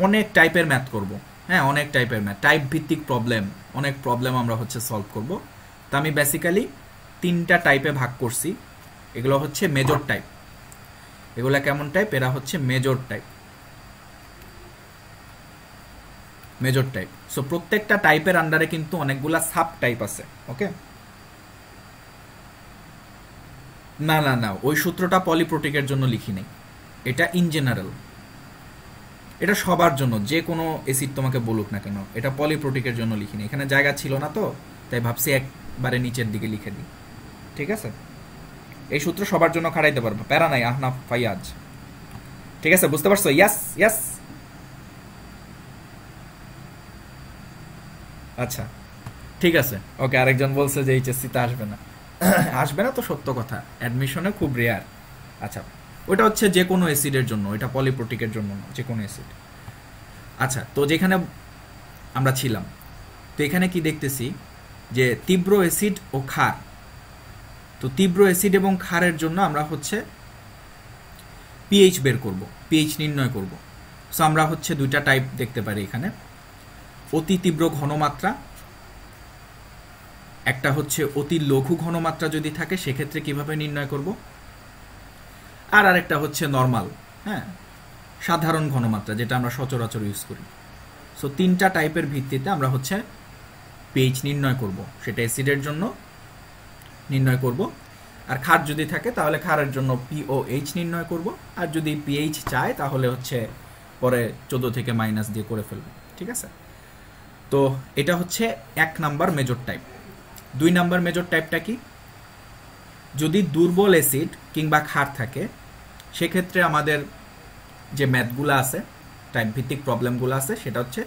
অনেক টাইপের ম্যাথ করব। হ্যাঁ, অনেক টাইপের ম্যাথ, টাইপ ভিত্তিক প্রবলেম, অনেক প্রবলেম আমরা হচ্ছে সলভ করব। তো আমি বেসিক্যালি 3টা টাইপে ভাগ করছি। এগুলো হচ্ছে মেজর টাইপ। এগুলা কেমন টাইপ? এরা হচ্ছে মেজর টাইপ। সো প্রত্যেকটা টাইপের আন্ডারে কিন্তু অনেকগুলা সাব টাইপ আছে। ওকে, না না না, ওই সূত্রটা পলিপ্রোটিকের জন্য লিখি নাই, এটা ইন জেনারেল, এটা সবার জন্য, যে কোনো অ্যাসিড তোমাকে বলুক না কেন, এটা পলিপ্রোটিকের জন্য লিখি নাই। এখানে জায়গা ছিল না তো, তাই ভাবছি একবারে নিচের দিকে লিখে দিই। ঠিক আছে, এই সূত্র সবার জন্য খাটাইতে পারবো, প্যারা নাই। আহনাফ ফাইয়াজ, ঠিক আছে, বুঝতে পারছো? ইয়াস ইয়াস। আচ্ছা, ঠিক আছে, ওকে। আরেকজন বলছে যে এইচএসসিতে আসবে না। আসবে না তো সত্য কথা, অ্যাডমিশনে খুব রেয়ার। আচ্ছা, ওটা হচ্ছে যে কোনো অ্যাসিডের জন্য, এটা পলিপ্রোটিকের জন্য না, যে কোনো অ্যাসিড। আচ্ছা, তো যেখানে আমরা ছিলাম, তো এখানে কি দেখতেছি যে তীব্র অ্যাসিড ও ক্ষার। তো তীব্র অ্যাসিড এবং ক্ষারের জন্য আমরা হচ্ছে পিএইচ বের করব, পিএইচ নির্ণয় করব। সো আমরা হচ্ছে 2টা টাইপ দেখতে পারি এখানে, অতি তীব্র ঘনমাত্রা, একটা হচ্ছে অতি লঘু ঘনমাত্রা যদি থাকে সেক্ষেত্রে কিভাবে নির্ণয় করব, আর আরেকটা হচ্ছে নর্মাল, হ্যাঁ, সাধারণ ঘনমাত্রা, যেটা আমরা সচরাচর ইউজ করি। সো 3টা টাইপের ভিত্তিতে আমরা হচ্ছে পিএইচ নির্ণয় করব, সেটা অ্যাসিডের জন্য নির্ণয় করব, আর ক্ষার যদি থাকে তাহলে ক্ষারের জন্য পিওএইচ নির্ণয় করব, আর যদি পিএইচ চায় তাহলে হচ্ছে পরে 14 থেকে মাইনাস দিয়ে করে ফেলব। ঠিক আছে, তো এটা হচ্ছে 1 number major type. 2 number major টাইপটা কি? যদি দুর্বল অ্যাসিড কিংবা ক্ষার থাকে সেক্ষেত্রে আমাদের যে ম্যাথগুলো আছে, টাইপ ভিত্তিক প্রবলেমগুলো আছে, সেটা হচ্ছে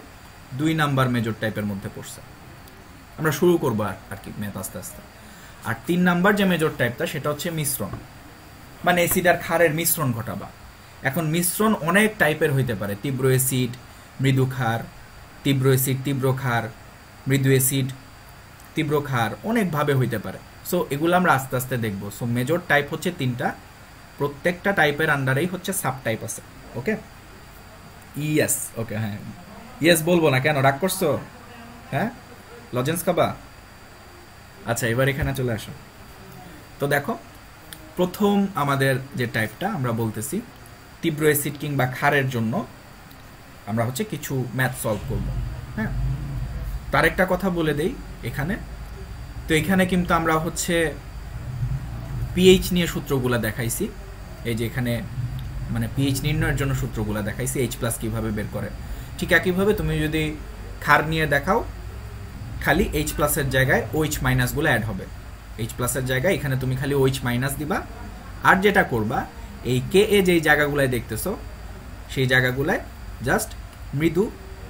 2 নাম্বার মেজর টাইপের মধ্যে পড়ছে। আমরা শুরু করবো আর কি ম্যাথ আস্তে আস্তে। আর 3 নাম্বার যে মেজর টাইপটা সেটা হচ্ছে মিশ্রণ, মানে অ্যাসিড আর ক্ষারের মিশ্রণ ঘটাবা। এখন মিশ্রণ অনেক টাইপের হইতে পারে, তীব্র অ্যাসিড, মৃদু ক্ষার, তীব্র অ্যাসিড, তীব্র ক্ষার, মৃদু অ্যাসিড, তীব্র ক্ষার, অনেকভাবে হইতে পারে। সো এগুলো আমরা আস্তে আস্তে দেখবো। সো মেজর টাইপ হচ্ছে 3টা, প্রত্যেকটা টাইপের আন্ডারেই হচ্ছে সাব টাইপ আছে। ওকে, ইয়েস, ওকে, হ্যাঁ, ইয়েস বলবো না কেন, রাগ করছো? হ্যাঁ, লজেন্স খাবা? আচ্ছা, এবার এখানে চলে আসো। তো দেখো, প্রথম আমাদের যে টাইপটা আমরা বলতেছি তীব্র অ্যাসিড কিংবা ক্ষারের জন্য আমরা হচ্ছে কিছু ম্যাথ সলভ করব। হ্যাঁ, তার একটা কথা বলে দেই এখানে। তো এখানে কিন্তু আমরা হচ্ছে পিএইচ নিয়ে সূত্রগুলো দেখাইছি। এই যে এখানে মানে পিএইচ নির্ণয়ের জন্য সূত্রগুলো দেখাইছি, এইচ প্লাস কীভাবে বের করে। ঠিক একইভাবে তুমি যদি ক্ষার নিয়ে দেখাও, খালি এইচ প্লাসের জায়গায় ওইচ মাইনাসগুলো অ্যাড হবে। এইচ প্লাসের জায়গায় এখানে তুমি খালি ওইচ মাইনাস দিবা। আর যেটা করবা, এই কে এ যেই জায়গাগুলোয় দেখতেছো সেই জায়গাগুলোয় জাস্ট মৃদু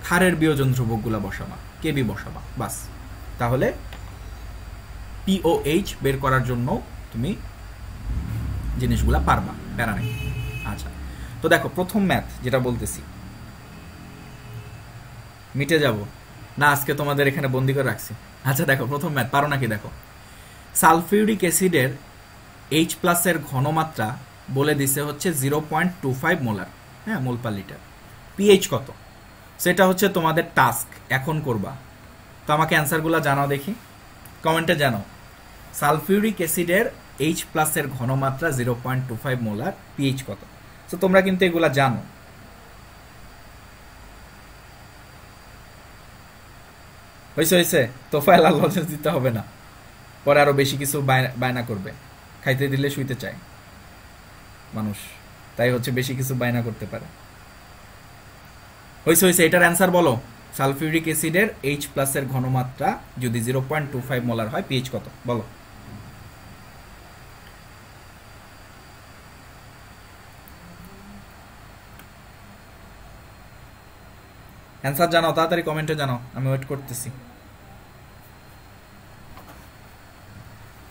ক্ষারের বিয়োজন ধ্রুবকগুলো বসাবা, কেবি বসাবা, বাস। তাহলে পিওএইচ বের করার জন্য তুমি জিনিসগুলা পারবা, প্যারা নেই। আচ্ছা, তো দেখো প্রথম ম্যাথ যেটা বলতেছি, মিটে যাব না আজকে তোমাদের এখানে বন্দি করে রাখছি। আচ্ছা দেখো প্রথম ম্যাথ, পারো নাকি দেখো। সালফিউরিক অ্যাসিডের এইচ প্লাসের ঘনমাত্রা বলে দিছে হচ্ছে 0.25 মোলার, হ্যাঁ, মোল পার লিটার। পিএইচ কত সেটা হচ্ছে তোমাদের টাস্ক, এখন করবা। তো আমাকে অ্যান্সারগুলো জানাও দেখি, কমেন্টে জানাও। সালফিউরিক অ্যাসিডের এইচ প্লাসের ঘনমাত্রা 0.25 মোলার, পিএইচ কত? তো তোমরা কিন্তু এগুলা জানো। হয়েছে তোফায়েল আর লজেন্স দিতে হবে না, পরে আরো বেশি কিছু বায়না করবে। খাইতে দিলে শুইতে চায় মানুষ, তাই হচ্ছে বেশি কিছু বায়না করতে পারে। হয়েছে, এটার অ্যান্সার বলো। সালফিউরিক অ্যাসিডের এইচ প্লাসের ঘনমাত্রা যদি 0.25 মোলার হয়, পিএইচ কত বলো? অ্যান্সার জানাও, তাড়াতাড়ি কমেন্টে জানাও, আমি ওয়েট করতেছি।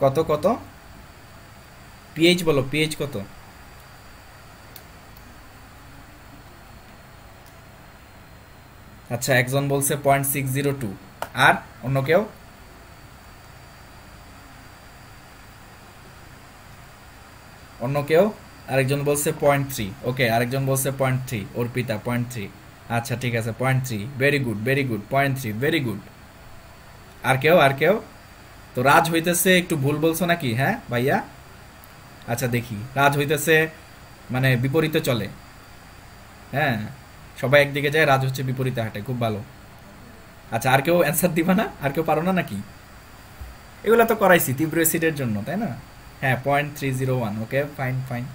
কত পিএইচ বলো, পিএইচ কত? আচ্ছা, একজন বলছে 0.602, আর অন্য কেউ? আরেকজন বলছে 0.3। ওকে, আরেকজন বলছে 0.3, অর্পিতা 0.3। আচ্ছা ঠিক আছে, 0.3, ভেরি গুড 0.3, ভেরি গুড। আর কেউ? তো রাজ হইতেছে একটু ভুল বলছো নাকি, হ্যাঁ ভাইয়া? আচ্ছা দেখি, রাজ হইতেছে মানে বিপরীতে চলে। হ্যাঁ, সবাই একদিকে যায়, রাজ হচ্ছে বিপরীতে হাঁটে, খুব ভালো। আচ্ছা, আর কেউ অ্যান্সার দিবা না? আর কেউ পারো না নাকি? এগুলো তো করাইছি তীব্র অ্যাসিডের জন্য, তাই না? হ্যাঁ, 0.301। ওকে, ফাইন।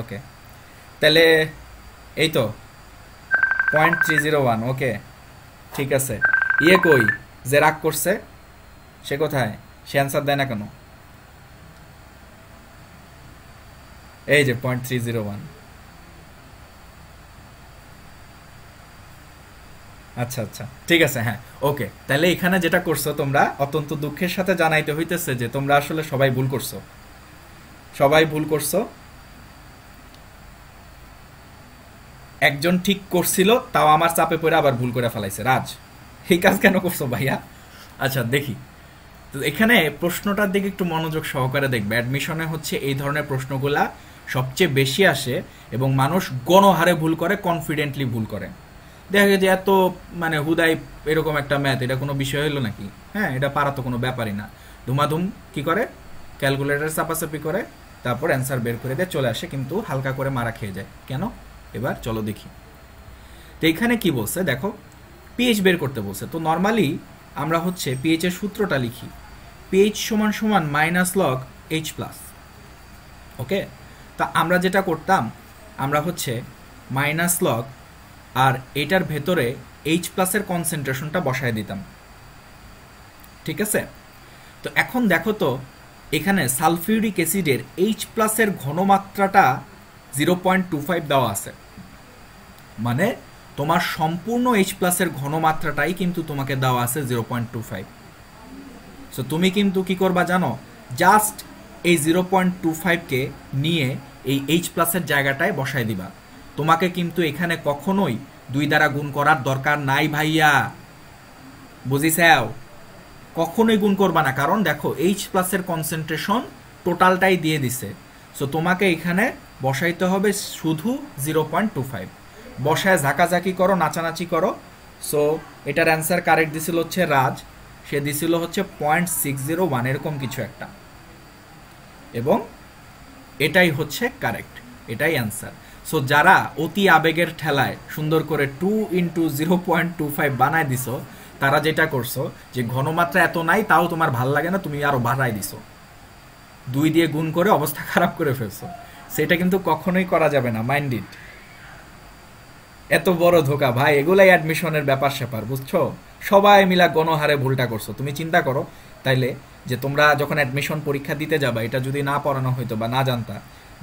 ওকে, তাহলে এই তো 0.301। ওকে, ঠিক আছে। ইয়ে কই, যে রাগ করছে সে কোথায়? সে অ্যান্সার দেয় না কেন? এই যে 0.301। আচ্ছা ঠিক আছে, হ্যাঁ ওকে। তাহলে এখানে যেটা করছো তোমরা, অত্যন্ত দুঃখের সাথে জানাইতে হইতেছে যে তোমরা আসলে সবাই ভুল করছো। একজন ঠিক করছিল, তাও আমার চাপে পড়ে আবার ভুল করে ফেলাইছে। রাজ, এই কাজ কেন করছো ভাইয়া? আচ্ছা দেখি, তো এখানে প্রশ্নটার দিকে একটু মনোযোগ সহকারে দেখবে। অ্যাডমিশনে হচ্ছে এই ধরনের প্রশ্নগুলা সবচেয়ে বেশি আসে এবং মানুষ গণহারে ভুল করে, কনফিডেন্টলি ভুল করে। দেখা গেছে এত মানে হুদাই এরকম একটা ম্যাথ, এটা কোনো বিষয় হলো নাকি? হ্যাঁ, এটা পারা তো কোনো ব্যাপারই না। ধুমাধুম কি করে, ক্যালকুলেটর চাপাচাপি করে, তারপর অ্যান্সার বের করে দিয়ে চলে আসে, কিন্তু হালকা করে মারা খেয়ে যায়। কেন? এবার চলো দেখি। তো এখানে কি বলছে দেখো, পিএইচ বের করতে বলছে। তো নর্মালি আমরা হচ্ছে পিএইচ এর সূত্রটা লিখি, পিএইচ সমান মাইনাস লগ এইচ প্লাস। ওকে, তা আমরা যেটা করতাম, আমরা হচ্ছে মাইনাস লগ আর এটার ভেতরে এইচ প্লাসের কনসেন্ট্রেশনটা বসায় দিতাম। ঠিক আছে, তো এখন দেখো তো এখানে সালফিউরিক অ্যাসিডের এইচ প্লাসের ঘনমাত্রাটা 0.25 দেওয়া আছে, মানে তোমার সম্পূর্ণ এইচ প্লাসের ঘনমাত্রাটাই কিন্তু তোমাকে দেওয়া আছে 0.25। সো তুমি কিন্তু কি করবা জানো, জাস্ট এই 0.25কে নিয়ে এই এইচ প্লাসের জায়গাটায় বসায় দিবা। তোমাকে কিন্তু এখানে কখনোই 2 দ্বারা গুণ করার দরকার নাই ভাইয়া, বুঝিছাও? কখনোই গুণ করবা না, কারণ দেখো এইচ প্লাসের কনসেন্ট্রেশন টোটালটাই দিয়ে দিছে। সো তোমাকে এখানে বসাইতে হবে শুধু 0.25। বসায় ঝাঁকাঝাঁকি করো, নাচানাচি করো, সো এটার অ্যান্সার কারেক্ট দিছিল হচ্ছে রাজ, সে দিছিল হচ্ছে 0.601 এরকম কিছু একটা, এবং এটাই হচ্ছে কারেক্ট, এটাই অ্যান্সার। সো যারা অতি আবেগের ঠেলায় সুন্দর করে 2 × 0.25 বানায় দিছো, তারা যেটা করছো যে ঘনমাত্রা এত নাই তাও তোমার ভাল লাগে না, তুমি আরো বাড়াই দিছো, 2 দিয়ে গুণ করে অবস্থা খারাপ করে ফেলছো। সেটা কিন্তু কখনোই করা যাবে না, মাইন্ড ইট। এত বড় ধোকা ভাই, এগুলাই অ্যাডমিশনের ব্যাপার স্যাপার, বুঝছো? সবাই মিলা গণহারে ভুলটা করছো। তুমি চিন্তা করো তাইলে, যে তোমরা যখন অ্যাডমিশন পরীক্ষা দিতে যাবা, এটা যদি না পড়ানো হইতো বা না জানতা,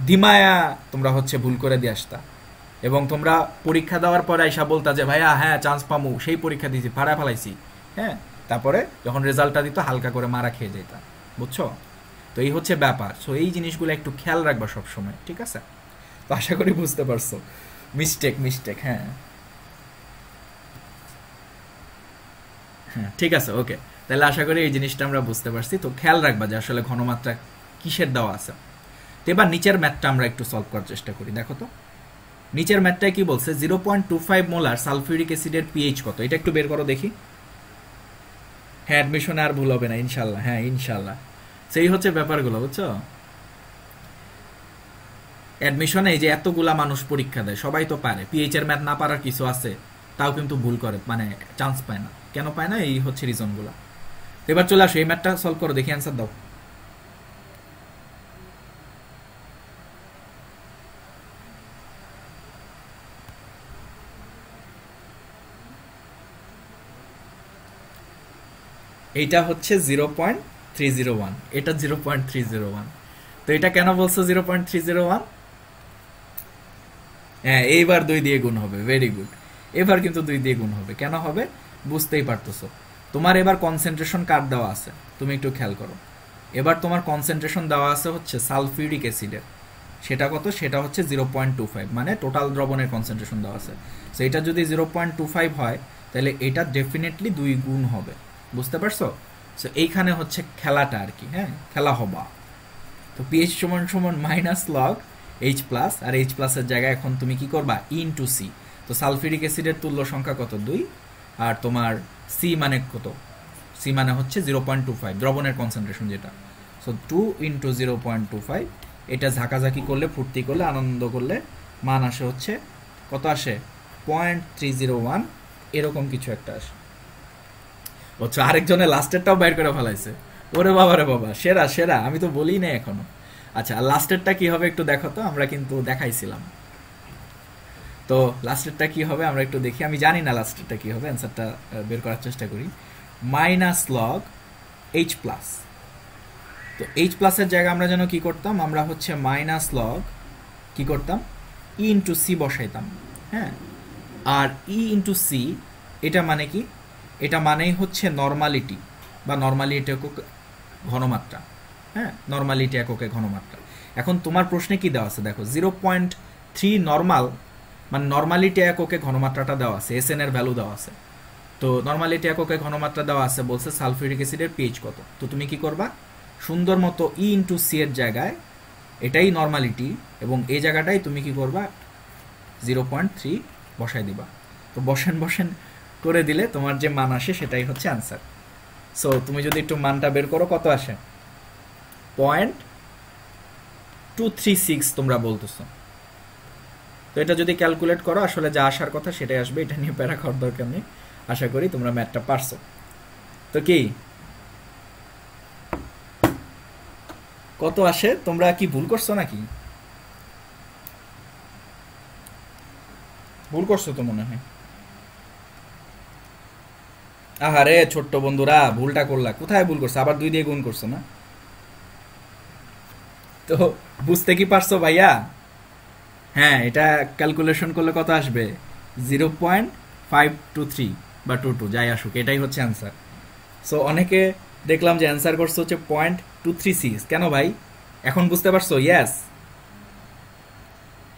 দিমায়া তোমরা হচ্ছে ভুল করে দিয়ে আসতা, এবং তোমরা পরীক্ষা দেওয়ার পরে আইসা বলতা যে ভাইয়া হ্যাঁ চান্স পামু, সেই পরীক্ষা দিয়েছি, ফাড়া ফেলাইছি, হ্যাঁ, তারপরে যখন রেজাল্টটা দিত হালকা করে মারা খেয়ে যেতা, বুঝছো? তো এই হচ্ছে ব্যাপার। সো এই জিনিসগুলো একটু খেয়াল রাখবা সবসময়, ঠিক আছে? তো আশা করি বুঝতে পারছো। মিস্টেক মিস্টেক, হ্যাঁ হ্যাঁ, ঠিক আছে, ওকে। তাহলে আশা করি এই জিনিসটা আমরা বুঝতে পারছি। তো খেয়াল রাখবা যে আসলে ঘনমাত্রা কিসের দেওয়া আছে। তো এবার নিচের ম্যাথটা আমরা একটু সলভ করার চেষ্টা করি। দেখো তো নিচের ম্যাথটায় কি বলছে, 0.25 মোলার সালফিউরিক অ্যাসিডের পিএইচ কত, এটা একটু বের করো দেখি। হ্যাঁ, অ্যাডমিশনে আর ভুল হবে না ইনশাল্লাহ, হ্যাঁ ইনশাল্লাহ। সেই হচ্ছে ব্যাপারগুলো, বুঝছো? অ্যাডমিশনে এই যে এতগুলা মানুষ পরীক্ষা দেয়, সবাই তো পারে, পিএইচ এর ম্যাথ না পারার কিছু আছে, তাও কিন্তু ভুল করে, মানে চান্স পায় না। কেন পায় না? এই হচ্ছে রিজনগুলো। এবার চলে আসো, এই ম্যাথটা সলভ করো দেখি, অ্যান্সার দাও। এইটা হচ্ছে 0.301, এটা 0.301। তো এটা কেন বলছো 0.301? হ্যাঁ, এইবার 2 দিয়ে গুণ হবে, ভেরি গুড। এবার কিন্তু 2 দিয়ে গুণ হবে, কেন হবে বুঝতেই পারতেছো। তোমার এবার কনসেন্ট্রেশন কার দেওয়া আছে, তুমি একটু খেয়াল করো। এবার তোমার কনসেন্ট্রেশন দেওয়া আছে হচ্ছে সালফিউরিক অ্যাসিডের, সেটা কত? সেটা হচ্ছে 0.25, মানে টোটাল দ্রবণের কনসেন্ট্রেশন দেওয়া আছে। সো এটা যদি 0.25 হয়, তাহলে এটা ডেফিনেটলি 2 গুণ হবে, বুঝতে পারছো? সো এইখানে হচ্ছে খেলাটা আর কি, হ্যাঁ, খেলা হবা। তো পিএইচ সমান সমান মাইনাস লগ এইচ প্লাস, আর এইচ প্লাসের জায়গায় এখন তুমি কি করবা, ইনটু সি। তো সালফিউরিক অ্যাসিডের তুল্য সংখ্যা কত? 2। আর তোমার সি মানে কত? সি মানে হচ্ছে 0.25, দ্রবণের কনসেন্ট্রেশন যেটা। সো 2 × 0.25, এটা ঝাঁকাঝাঁকি করলে, ফুর্তি করলে, আনন্দ করলে মান আসে হচ্ছে কত? আসে 0.301, এরকম কিছু একটা আসে। বুঝছো? আরেকজনের লাস্টেরটাও বাইর করে ফেলাইছে। ওরে বাবা রে বাবা, সেরা সেরা, আমি তো বলি না এখনো। আচ্ছা, আর লাস্টেরটা কি হবে একটু দেখো তো, আমরা কিন্তু দেখাইছিলাম। তো লাস্টেরটা কি হবে আমরা একটু দেখি, আমি জানি না লাস্টেরটা কি হবে, অ্যান্সারটা বের করার চেষ্টা করি। Minus log H plus. তো এইচ প্লাসের জায়গায় আমরা যেন কি করতাম, আমরা হচ্ছে মাইনাস লগ কি করতাম, ই ইন্টু সি বসাইতাম, হ্যাঁ। আর ই ইন্টু সি, এটা মানে কি? এটা মানেই হচ্ছে নর্মালিটি, বা নর্মালিটি একক ঘনমাত্রা, হ্যাঁ, নর্মালিটি এককে ঘনমাত্রা। এখন তোমার প্রশ্নে কি দেওয়া আছে দেখো, 0.3 নর্মাল, মানে নর্মালিটি এককে ঘনমাত্রাটা দেওয়া আছে, এস এন এর ভ্যালু দেওয়া আছে। তো নর্মালিটি এককে ঘনমাত্রা দেওয়া আছে, বলছে সালফিউরিক অ্যাসিডের পিএইচ কত। তো তুমি কি করবা, সুন্দর মতো ই ইন্টু সি এর জায়গায় এটাই নর্মালিটি, এবং এই জায়গাটাই তুমি কি করবা, 0.3 বসাই দিবা। তো বসেন বসেন করে দিলে তোমার যে মান আসে সেটাই হচ্ছে অ্যান্সার। সো তুমি যদি একটু মানটা বের করো, কত আসে? 0.236 তোমরা বলতেছো। তো এটা যদি ক্যালকুলেট করো, আসলে যা আসার কথা সেটাই আসবে, এটা নিয়ে প্যারা খাওয়ার দরকার নেই। আশা করি তোমরা ম্যাথটা পারছো। তো কি কত আসে? তোমরা কি ভুল করছো নাকি? ভুল করছো তো মনে হয়। আহারে ছোট্ট বন্ধুরা, ভুলটা করলা, কোথায় ভুল করছো? আবার 2 দিয়ে গুণ করছো না? তো বুঝতে কি পারছো ভাইয়া? হ্যাঁ, এটা ক্যালকুলেশন করলে কত আসবে? 0.523 বা 22, যাই আসুক, এটাই হচ্ছে অ্যান্সার। সো অনেকে দেখলাম যে অ্যান্সার করছে হচ্ছে 0.236। কেন ভাই? এখন বুঝতে পারছো? ইয়েস,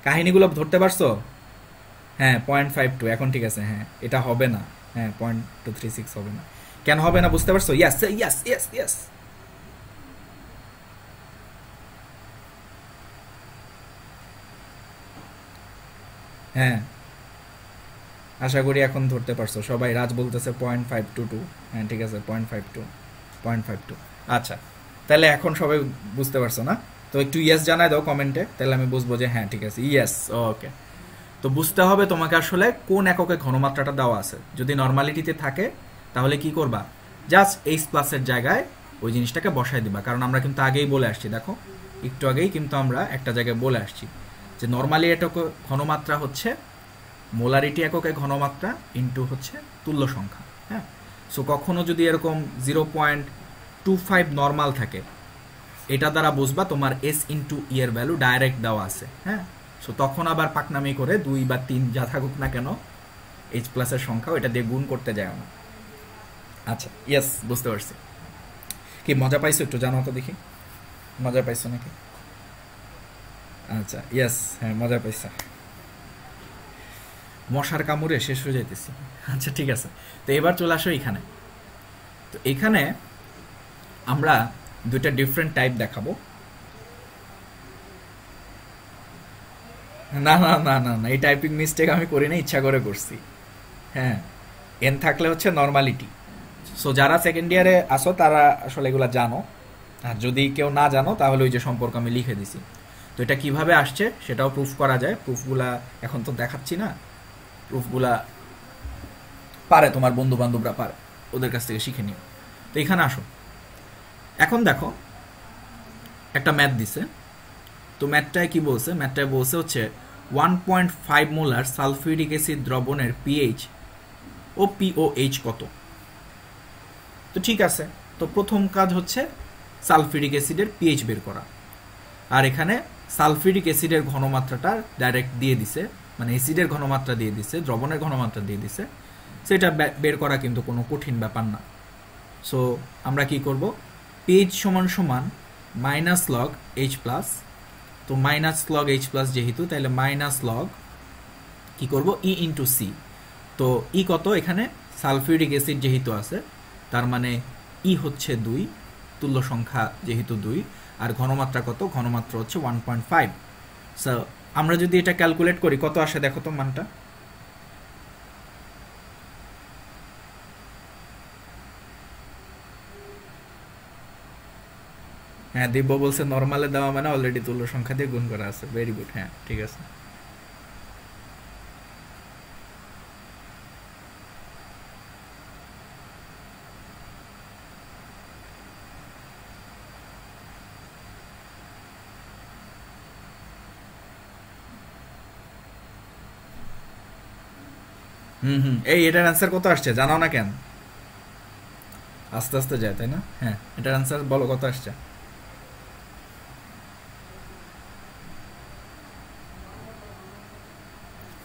কাহিনীগুলো ধরতে পারছো? হ্যাঁ, 0.52, এখন ঠিক আছে, হ্যাঁ এটা হবে না। হ্যাঁ, 0.236 হবে না। কেন হবে না বুঝতে পারছো? Yes yes yes yes. হ্যাঁ আশা করি এখন ধরতে পারছো সবাই। রাজ বলতেছে 0.522। হ্যাঁ ঠিক আছে, 0.52। আচ্ছা, তাহলে এখন সবাই বুঝতে পারছো না? তো একটু ইয়েস জানাই দাও কমেন্টে, তাহলে আমি বুঝবো যে হ্যাঁ ঠিক আছে, ইয়েস। ওকে, তো বুঝতে হবে তোমাকে আসলে কোন এককে ঘনমাত্রাটা দেওয়া আছে। যদি নর্মালিটিতে থাকে তাহলে কি করবা, জাস্ট এইচ প্লাসের জায়গায় ওই জিনিসটাকে বসাই দিবা। কারণ আমরা কিন্তু আগেই বলে আসছি, দেখো একটু আগেই কিন্তু আমরা একটা জায়গায় বলে আসছি যে নর্মালি এটকে ঘনমাত্রা হচ্ছে মোলারিটি এককে ঘনমাত্রা ইন্টু হচ্ছে তুল্য সংখ্যা। হ্যাঁ, সো কখনো যদি এরকম 0.25 নর্মাল থাকে, এটা দ্বারা বুঝবা তোমার এস ইন্টু ই এর ভ্যালু ডাইরেক্ট দেওয়া আছে। হ্যাঁ, সো তখন আবার পাকনামি করে 2 বা 3 যা থাকুক না কেন এইচ প্লাসের সংখ্যা এটা দিয়ে গুণ করতে যায় না। আচ্ছা, ইয়েস, বুঝতে পারছি। কি মজা পাইছো একটু জানো তো দেখি, মজা পাইছো নাকি? আচ্ছা, ইয়েস, হ্যাঁ মজা পাইছা। মশার কামড়ে শেষ হয়ে যাইতেছি। আচ্ছা ঠিক আছে, তো এবার চলে আসো এখানে। তো এখানে আমরা দুইটা ডিফারেন্ট টাইপ দেখাবো। না না না না না, এই টাইপিং মিস্টেক আমি করি না, ইচ্ছা করে করছি। হ্যাঁ, এন থাকলে হচ্ছে নর্মালিটি। সো যারা সেকেন্ড ইয়ারে আসো তারা আসলে এগুলা জানো, আর যদি কেউ না জানো তাহলে ওই যে সম্পর্ক আমি লিখে দিছি। তো এটা কিভাবে আসছে সেটাও প্রুফ করা যায়। প্রুফগুলা এখন তো দেখাচ্ছি না, প্রুফগুলা পারে তোমার বন্ধু বান্ধবরা পারে, ওদের কাছ থেকে শিখে নিও। তো এখানে আসো, এখন দেখো একটা ম্যাথ দিছে। তো ম্যাথটায় কি বলছে, ম্যাথটায় বলছে হচ্ছে 1.5 মোলার সালফিউরিক অ্যাসিড দ্রবণের পিএইচ ও পিওএইচ কত। তো ঠিক আছে, তো প্রথম কাজ হচ্ছে সালফিউরিক অ্যাসিডের পিএইচ বের করা। আর এখানে সালফিউরিক অ্যাসিডের ঘনমাত্রাটা ডাইরেক্ট দিয়ে দিছে, মানে অ্যাসিডের ঘনমাত্রা দিয়ে দিছে, দ্রবণের ঘনমাত্রা দিয়ে দিছে। সেটা বের করা কিন্তু কোনো কঠিন ব্যাপার না। সো আমরা কি করব, পিএইচ সমান সমান মাইনাস লগ এইচ প্লাস। তো মাইনাস লগ এইচ প্লাস যেহেতু, তাহলে মাইনাস লগ কি করব, ই ইন্টু সি। তো ই কত, এখানে সালফিউরিক অ্যাসিড যেহেতু আছে তার মানে ই হচ্ছে 2, তুল্য সংখ্যা যেহেতু 2, আর ঘনমাত্রা কত, ঘনমাত্রা হচ্ছে 1.5। সো আমরা যদি এটা ক্যালকুলেট করি কত আসে দেখো তো মানটা। হ্যাঁ, দিব্য বলছে নর্মালে দেওয়া মানে অলরেডি তুল্য সংখ্যা দিয়ে গুণ করা আছে। ভেরি গুড, হ্যাঁ ঠিক আছে। এই এটার অ্যান্সার কত আসছে জানাও না কেন? আস্তে আস্তে যায় তাই না? হ্যাঁ, এটার অ্যান্সার বলো কত আসছে।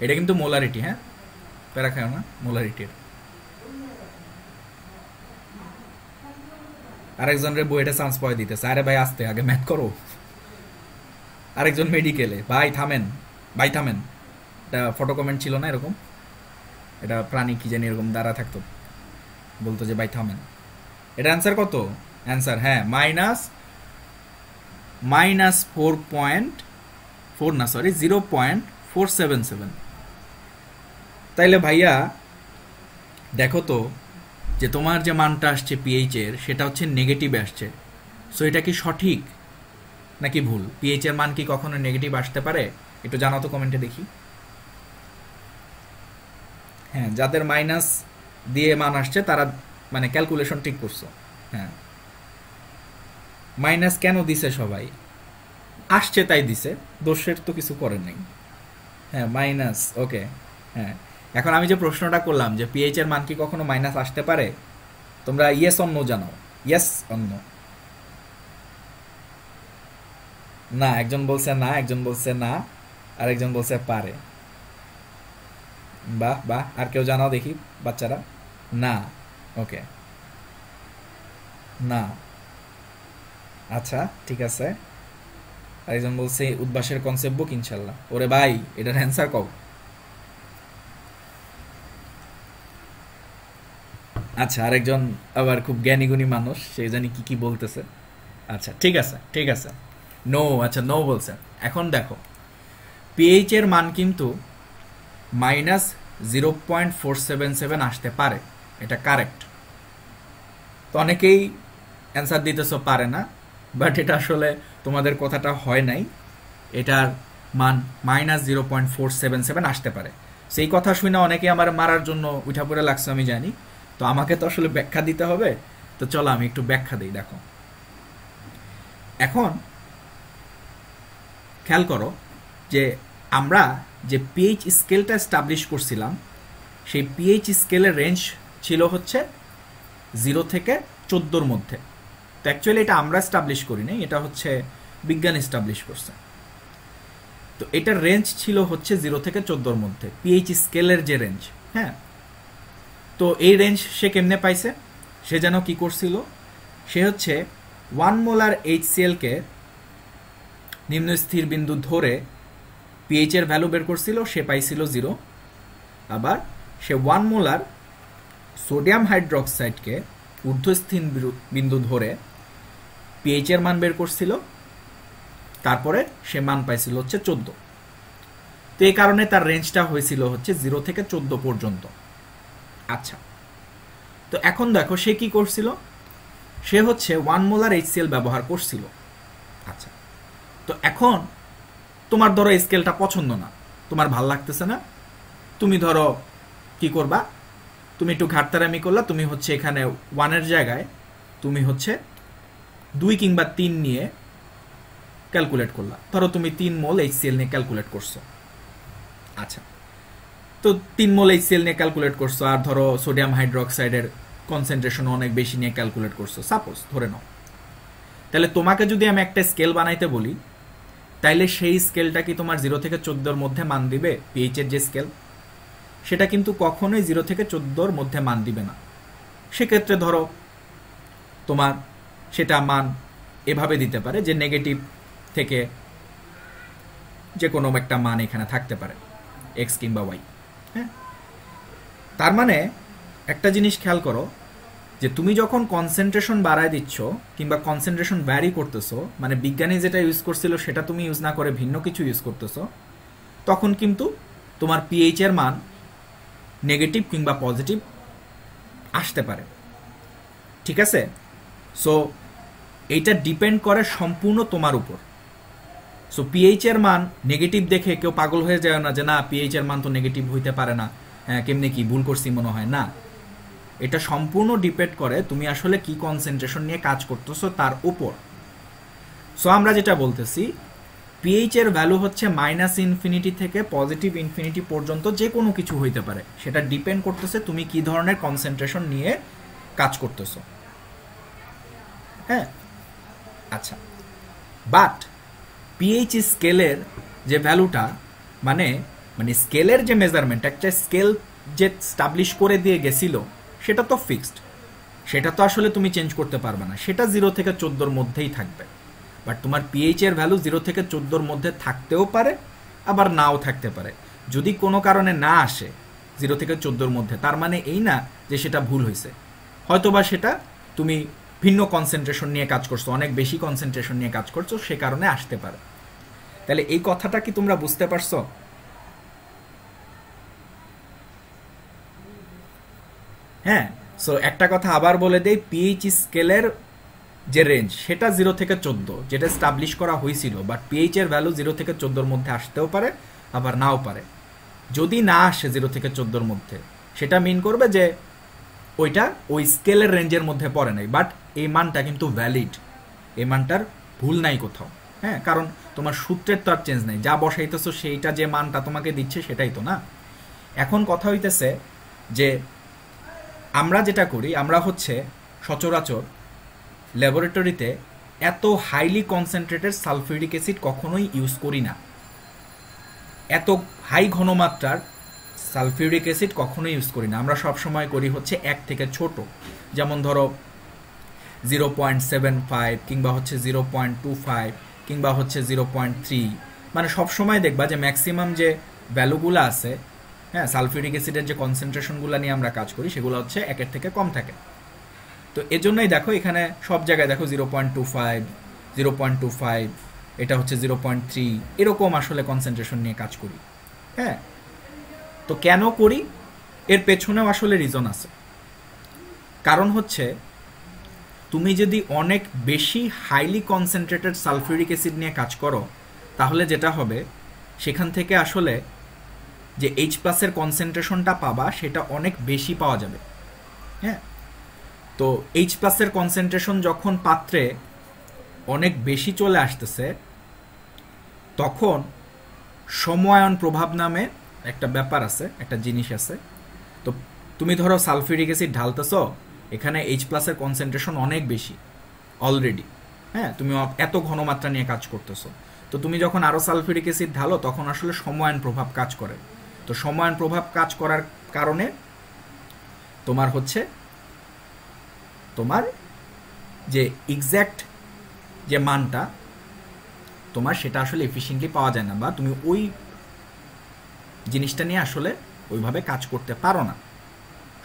এটা কিন্তু মোলারিটি, হ্যাঁ প্যারা খাও না, মোলারিটির। আরেকজনের বইটা চান্স পাওয়া দিতেছে, আরে ভাই আসতে আগে ম্যাথ করো। আরেকজন মেডিকেলে, ভাই থামেন, ভাই থামেন। এটা ফটো কমেন্ট ছিল না এরকম, এটা প্রাণী কি জানি এরকম দ্বারা থাকতো, বলতো যে ভাই থামেন। এটা অ্যান্সার কত, অ্যান্সার হ্যাঁ মাইনাস 4.4 না সরি 0.477। তাইলে ভাইয়া দেখো তো যে তোমার যে মানটা আসছে পিএইচ এর সেটা হচ্ছে নেগেটিভ আসছে। সো এটা কি সঠিক নাকি ভুল? পিএইচ এর মান কি কখনো নেগেটিভ আসতে পারে? একটু জানাও তো কমেন্টে দেখি। হ্যাঁ, যাদের মাইনাস দিয়ে মান আসছে তারা মানে ক্যালকুলেশন ঠিক করছো। হ্যাঁ, মাইনাস কেন দিছে সবাই, আসছে তাই দিছে, দোষের তো কিছু করেন নাই। হ্যাঁ মাইনাস, ওকে। হ্যাঁ, এখন আমি যে প্রশ্নটা করলাম যে পিএইচ এর মান কি কখনো মাইনাস আসতে পারে, তোমরা ইয়েস অন্য জানাও, ইয়েস অন্য। না, একজন বলছে না, একজন বলছে না, আর একজন বলছে পারে। বাহ বাহ, আর কেউ জানাও দেখি বাচ্চারা। না, ওকে, না, আচ্ছা ঠিক আছে। আরেকজন বলছে উদ্ভাসের কনসেপ্ট বুক ইনশাল্লাহ। ওরে ভাই, এটার অ্যান্সার কও। আচ্ছা, আরেকজন আবার খুব জ্ঞানী গুণী মানুষ, সে জানি কি কি বলতেছে। আচ্ছা ঠিক আছে ঠিক আছে, নো, আচ্ছা নো বলছে। এখন দেখো পিএইচ এর মান কিন্তু মাইনাস 0.477 আসতে পারে, এটা কারেক্ট। তো অনেকেই অ্যান্সার দিতেছ পারে না, বাট এটা আসলে তোমাদের কথাটা হয় নাই, এটার মান -0.477 আসতে পারে। সেই কথা শুনে অনেকে আমার মারার জন্য উঠা পড়ে লাগছে, আমি জানি। তো আমাকে তো আসলে ব্যাখ্যা দিতে হবে, তো চলো আমি একটু ব্যাখ্যা দিই। দেখো, এখন খেয়াল করো যে আমরা যে পিএইচ স্কেলটা এস্টাবলিশ করছিলাম, সেই পিএইচ স্কেলের রেঞ্জ ছিল হচ্ছে 0 থেকে 14-র মধ্যে। তো অ্যাকচুয়ালি এটা আমরা এস্টাবলিশ করি নাই, এটা হচ্ছে বিজ্ঞান এস্টাবলিশ করছে। তো এটার রেঞ্জ ছিল হচ্ছে 0 থেকে 14-র মধ্যে, পিএইচ স্কেলের যে রেঞ্জ। হ্যাঁ, তো এই রেঞ্জ সে কেমনে পাইছে? সে যেন কি করছিল, সে হচ্ছে 1 মোলার HCl-কে নিম্ন স্থির বিন্দু ধরে পিএইচ এর ভ্যালু বের করছিল, সে পাইছিল 0। আবার সে 1 মোলার সোডিয়াম হাইড্রোক্সাইডকে ঊর্ধ্বস্থির বিন্দু ধরে পিএইচ এর মান বের করছিল, তারপরে সে মান পাইছিল হচ্ছে 14। তো এই কারণে তার রেঞ্জটা হয়েছিল হচ্ছে 0 থেকে 14 পর্যন্ত। আচ্ছা, তো এখন দেখো সে কি করছিল, সে হচ্ছে 1 মোলার HCl ব্যবহার করছিল। আচ্ছা, তো এখন তোমার ধরো স্কেলটা পছন্দ না, তোমার ভাল লাগতেছে না, তুমি ধরো কি করবা, তুমি একটু ঘাটতারামি করলা, তুমি হচ্ছে এখানে 1-এর জায়গায় তুমি হচ্ছে 2 কিংবা 3 নিয়ে ক্যালকুলেট করলা। ধরো তুমি 3 মোল HCl নিয়ে ক্যালকুলেট করছো। আচ্ছা, তো 3 মোল HCl নিয়ে ক্যালকুলেট করছো, আর ধরো সোডিয়াম হাইড্রোক্সাইডের কনসেন্ট্রেশন অনেক বেশি নিয়ে ক্যালকুলেট করছো, সাপোজ ধরে নাও। তাহলে তোমাকে যদি আমি একটা স্কেল বানাইতে বলি, তাইলে সেই স্কেলটা কি তোমার 0 থেকে 14-র মধ্যে মান দিবে? পিএইচ এর যে স্কেল, সেটা কিন্তু কখনোই 0 থেকে 14-র মধ্যে মান দিবে না। সেক্ষেত্রে ধরো তোমার সেটা মান এভাবে দিতে পারে যে নেগেটিভ থেকে যে কোনো একটা মান এখানে থাকতে পারে, এক্স কিংবা ওয়াই। হ্যাঁ, তার মানে একটা জিনিস খেয়াল করো যে তুমি যখন কনসেন্ট্রেশন বাড়ায় দিচ্ছ কিংবা কনসেন্ট্রেশন ভ্যারি করতেছো, মানে বিজ্ঞানী যেটা ইউজ করছিল সেটা তুমি ইউজ না করে ভিন্ন কিছু ইউজ করতেছো, তখন কিন্তু তোমার পিএইচ এর মান নেগেটিভ কিংবা পজিটিভ আসতে পারে। ঠিক আছে? সো এইটা ডিপেন্ড করে সম্পূর্ণ তোমার উপর। সো পিএইচ এর মান নেগেটিভ দেখে কেউ পাগল হয়ে যায় না যে না পিএইচ এর মান তো নেগেটিভ হইতে পারে না, হ্যাঁ কেমনে কি ভুল করছি মনে হয় না। এটা সম্পূর্ণ ডিপেন্ড করে তুমি আসলে কি কনসেন্ট্রেশন নিয়ে কাজ করতেছো তার উপর। সো আমরা যেটা বলতেছি, পিএইচ এর ভ্যালু হচ্ছে -ইনফিনিটি থেকে পজিটিভ ইনফিনিটি পর্যন্ত যে কোনো কিছু হইতে পারে, সেটা ডিপেন্ড করতেছে তুমি কি ধরনের কনসেন্ট্রেশন নিয়ে কাজ করতেছো। হ্যাঁ, আচ্ছা, বাট পিএইচ স্কেলের যে ভ্যালুটা, মানে স্কেলের যে মেজারমেন্ট, একটা স্কেল যে স্টাবলিশ করে দিয়ে গেছিল সেটা তো ফিক্সড, সেটা তো আসলে তুমি চেঞ্জ করতে পারবে না, সেটা 0 থেকে 14-র মধ্যেই থাকবে। বাট তোমার পিএইচ এর ভ্যালু 0 থেকে 14-র মধ্যে থাকতেও পারে, আবার নাও থাকতে পারে। যদি কোনো কারণে না আসে 0 থেকে 14-র মধ্যে, তার মানে এই না যে সেটা ভুল হয়েছে, হয়তোবা সেটা তুমি ভিন্ন কনসেন্ট্রেশন নিয়ে কাজ করছো, অনেক বেশি কনসেন্ট্রেশন নিয়ে কাজ করছো, সে কারণে আসতে পারে। তাহলে এই কথাটা কি তোমরা বুঝতে পারছো? হ্যাঁ, সো একটা কথা আবার বলে দেই, পিএইচ স্কেলের যে রেঞ্জ সেটা 0 থেকে 14 যেটা স্টাবলিশ করা হয়েছিল, বাট পিএইচ এর ভ্যালু 0 থেকে 14-র মধ্যে আসতেও পারে, আবার নাও পারে। যদি না আসে 0 থেকে 14-র মধ্যে, সেটা মিন করবে যে ওইটা ওই স্কেলের রেঞ্জের মধ্যে পড়ে নাই, বাট এই মানটা কিন্তু ভ্যালিড, এই মানটার ভুল নাই কোথাও। হ্যাঁ, কারণ তোমার সূত্রের তো আর চেঞ্জ নাই, যা বসাইতেছো সেইটা যে মানটা তোমাকে দিচ্ছে সেটাই তো না। এখন কথা হইতেছে যে আমরা যেটা করি, আমরা হচ্ছে সচরাচর ল্যাবরেটরিতে এত হাইলি কনসেন্ট্রেটেড সালফিউরিক অ্যাসিড কখনোই ইউজ করি না, এত হাই ঘনমাত্রার সালফিউরিক অ্যাসিড কখনোই ইউজ করি না। আমরা সবসময় করি হচ্ছে 1 থেকে ছোট, যেমন ধরো 0.75 কিংবা হচ্ছে 0.25 কিংবা হচ্ছে 0.3, মানে সবসময় দেখবা যে ম্যাক্সিমাম যে ভ্যালুগুলো আছে, হ্যাঁ সালফিউরিক অ্যাসিডের যে কনসেন্ট্রেশনগুলো নিয়ে আমরা কাজ করি সেগুলো হচ্ছে 1-এর থেকে কম থাকে। তো এজন্যই দেখো এখানে সব জায়গায় দেখো 0.25, 0.25, এটা হচ্ছে 0.3, এরকম আসলে কনসেন্ট্রেশন নিয়ে কাজ করি। হ্যাঁ, তো কেন করি, এর পেছনেও আসলে রিজন আছে। কারণ হচ্ছে তুমি যদি অনেক বেশি হাইলি কনসেন্ট্রেটেড সালফিউরিক অ্যাসিড নিয়ে কাজ করো, তাহলে যেটা হবে সেখান থেকে আসলে যে H প্লাসের কনসেন্ট্রেশনটা পাবা সেটা অনেক বেশি পাওয়া যাবে। হ্যাঁ, তো H প্লাসের কনসেন্ট্রেশন যখন পাত্রে অনেক বেশি চলে আসতেছে, তখন সময়ায়ন প্রভাব নামে একটা ব্যাপার আছে, একটা জিনিস আছে। তো তুমি ধরো সালফিউরিক অ্যাসিড ঢালতেছো, এখানে H প্লাসের কনসেন্ট্রেশন অনেক বেশি অলরেডি। হ্যাঁ, তুমি এত ঘনমাত্রা নিয়ে কাজ করতেছো, তো তুমি যখন আরো সালফিউরিক অ্যাসিড ঢালো তখন আসলে সময়ায়ন প্রভাব কাজ করে। তো সময়ায়ন প্রভাব কাজ করার কারণে তোমার হচ্ছে তোমার যে এক্স্যাক্ট যে মানটা তোমার সেটা আসলে এফিশিয়েন্টলি পাওয়া যায় না, বা তুমি ওই জিনিসটা নিয়ে আসলে ওইভাবে কাজ করতে পারো না।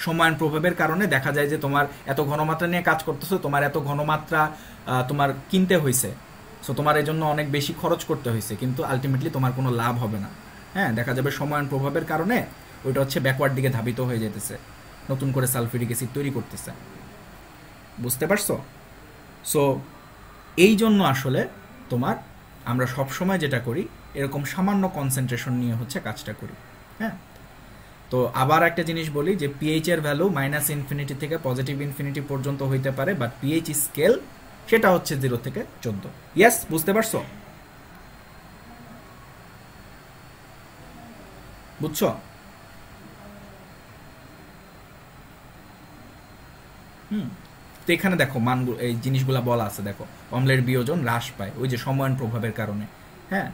সময়ায়ন প্রভাবের কারণে দেখা যায় যে তোমার এত ঘনমাত্রা নিয়ে কাজ করতেছো, তোমার এত ঘনমাত্রা তোমার কিনতে হয়েছে, সো তোমার এই জন্য অনেক বেশি খরচ করতে হয়েছে, কিন্তু আলটিমেটলি তোমার কোনো লাভ হবে না। হ্যাঁ, দেখা যাবে সময়ায়ন প্রভাবের কারণে ওইটা হচ্ছে ব্যাকওয়ার্ড দিকে ধাবিত হয়ে যেতেছে, নতুন করে সালফিউরিক অ্যাসিড তৈরি করতেছে। বুঝতে পারছো? সো এই জন্য আসলে তোমার আমরা সবসময় যেটা করি, এরকম সামান্য কনসেন্ট্রেশন নিয়ে হচ্ছে কাজটা করি। হ্যাঁ, তো আবার একটা জিনিস বলি যে পিএইচ এর ভ্যালু -ইনফিনিটি থেকে পজিটিভ ইনফিনিটি পর্যন্ত হইতে পারে, বাট পিএইচ স্কেল সেটা হচ্ছে 0 থেকে 14। ইয়েস, বুঝতে পারছো? বুঝছো? তো এখানে দেখো মানগুলো, এই জিনিসগুলো বলা আছে, দেখো অম্লের বিয়োজন হ্রাস পায় ওই যে সময়ায়ন প্রভাবের কারণে। হ্যাঁ,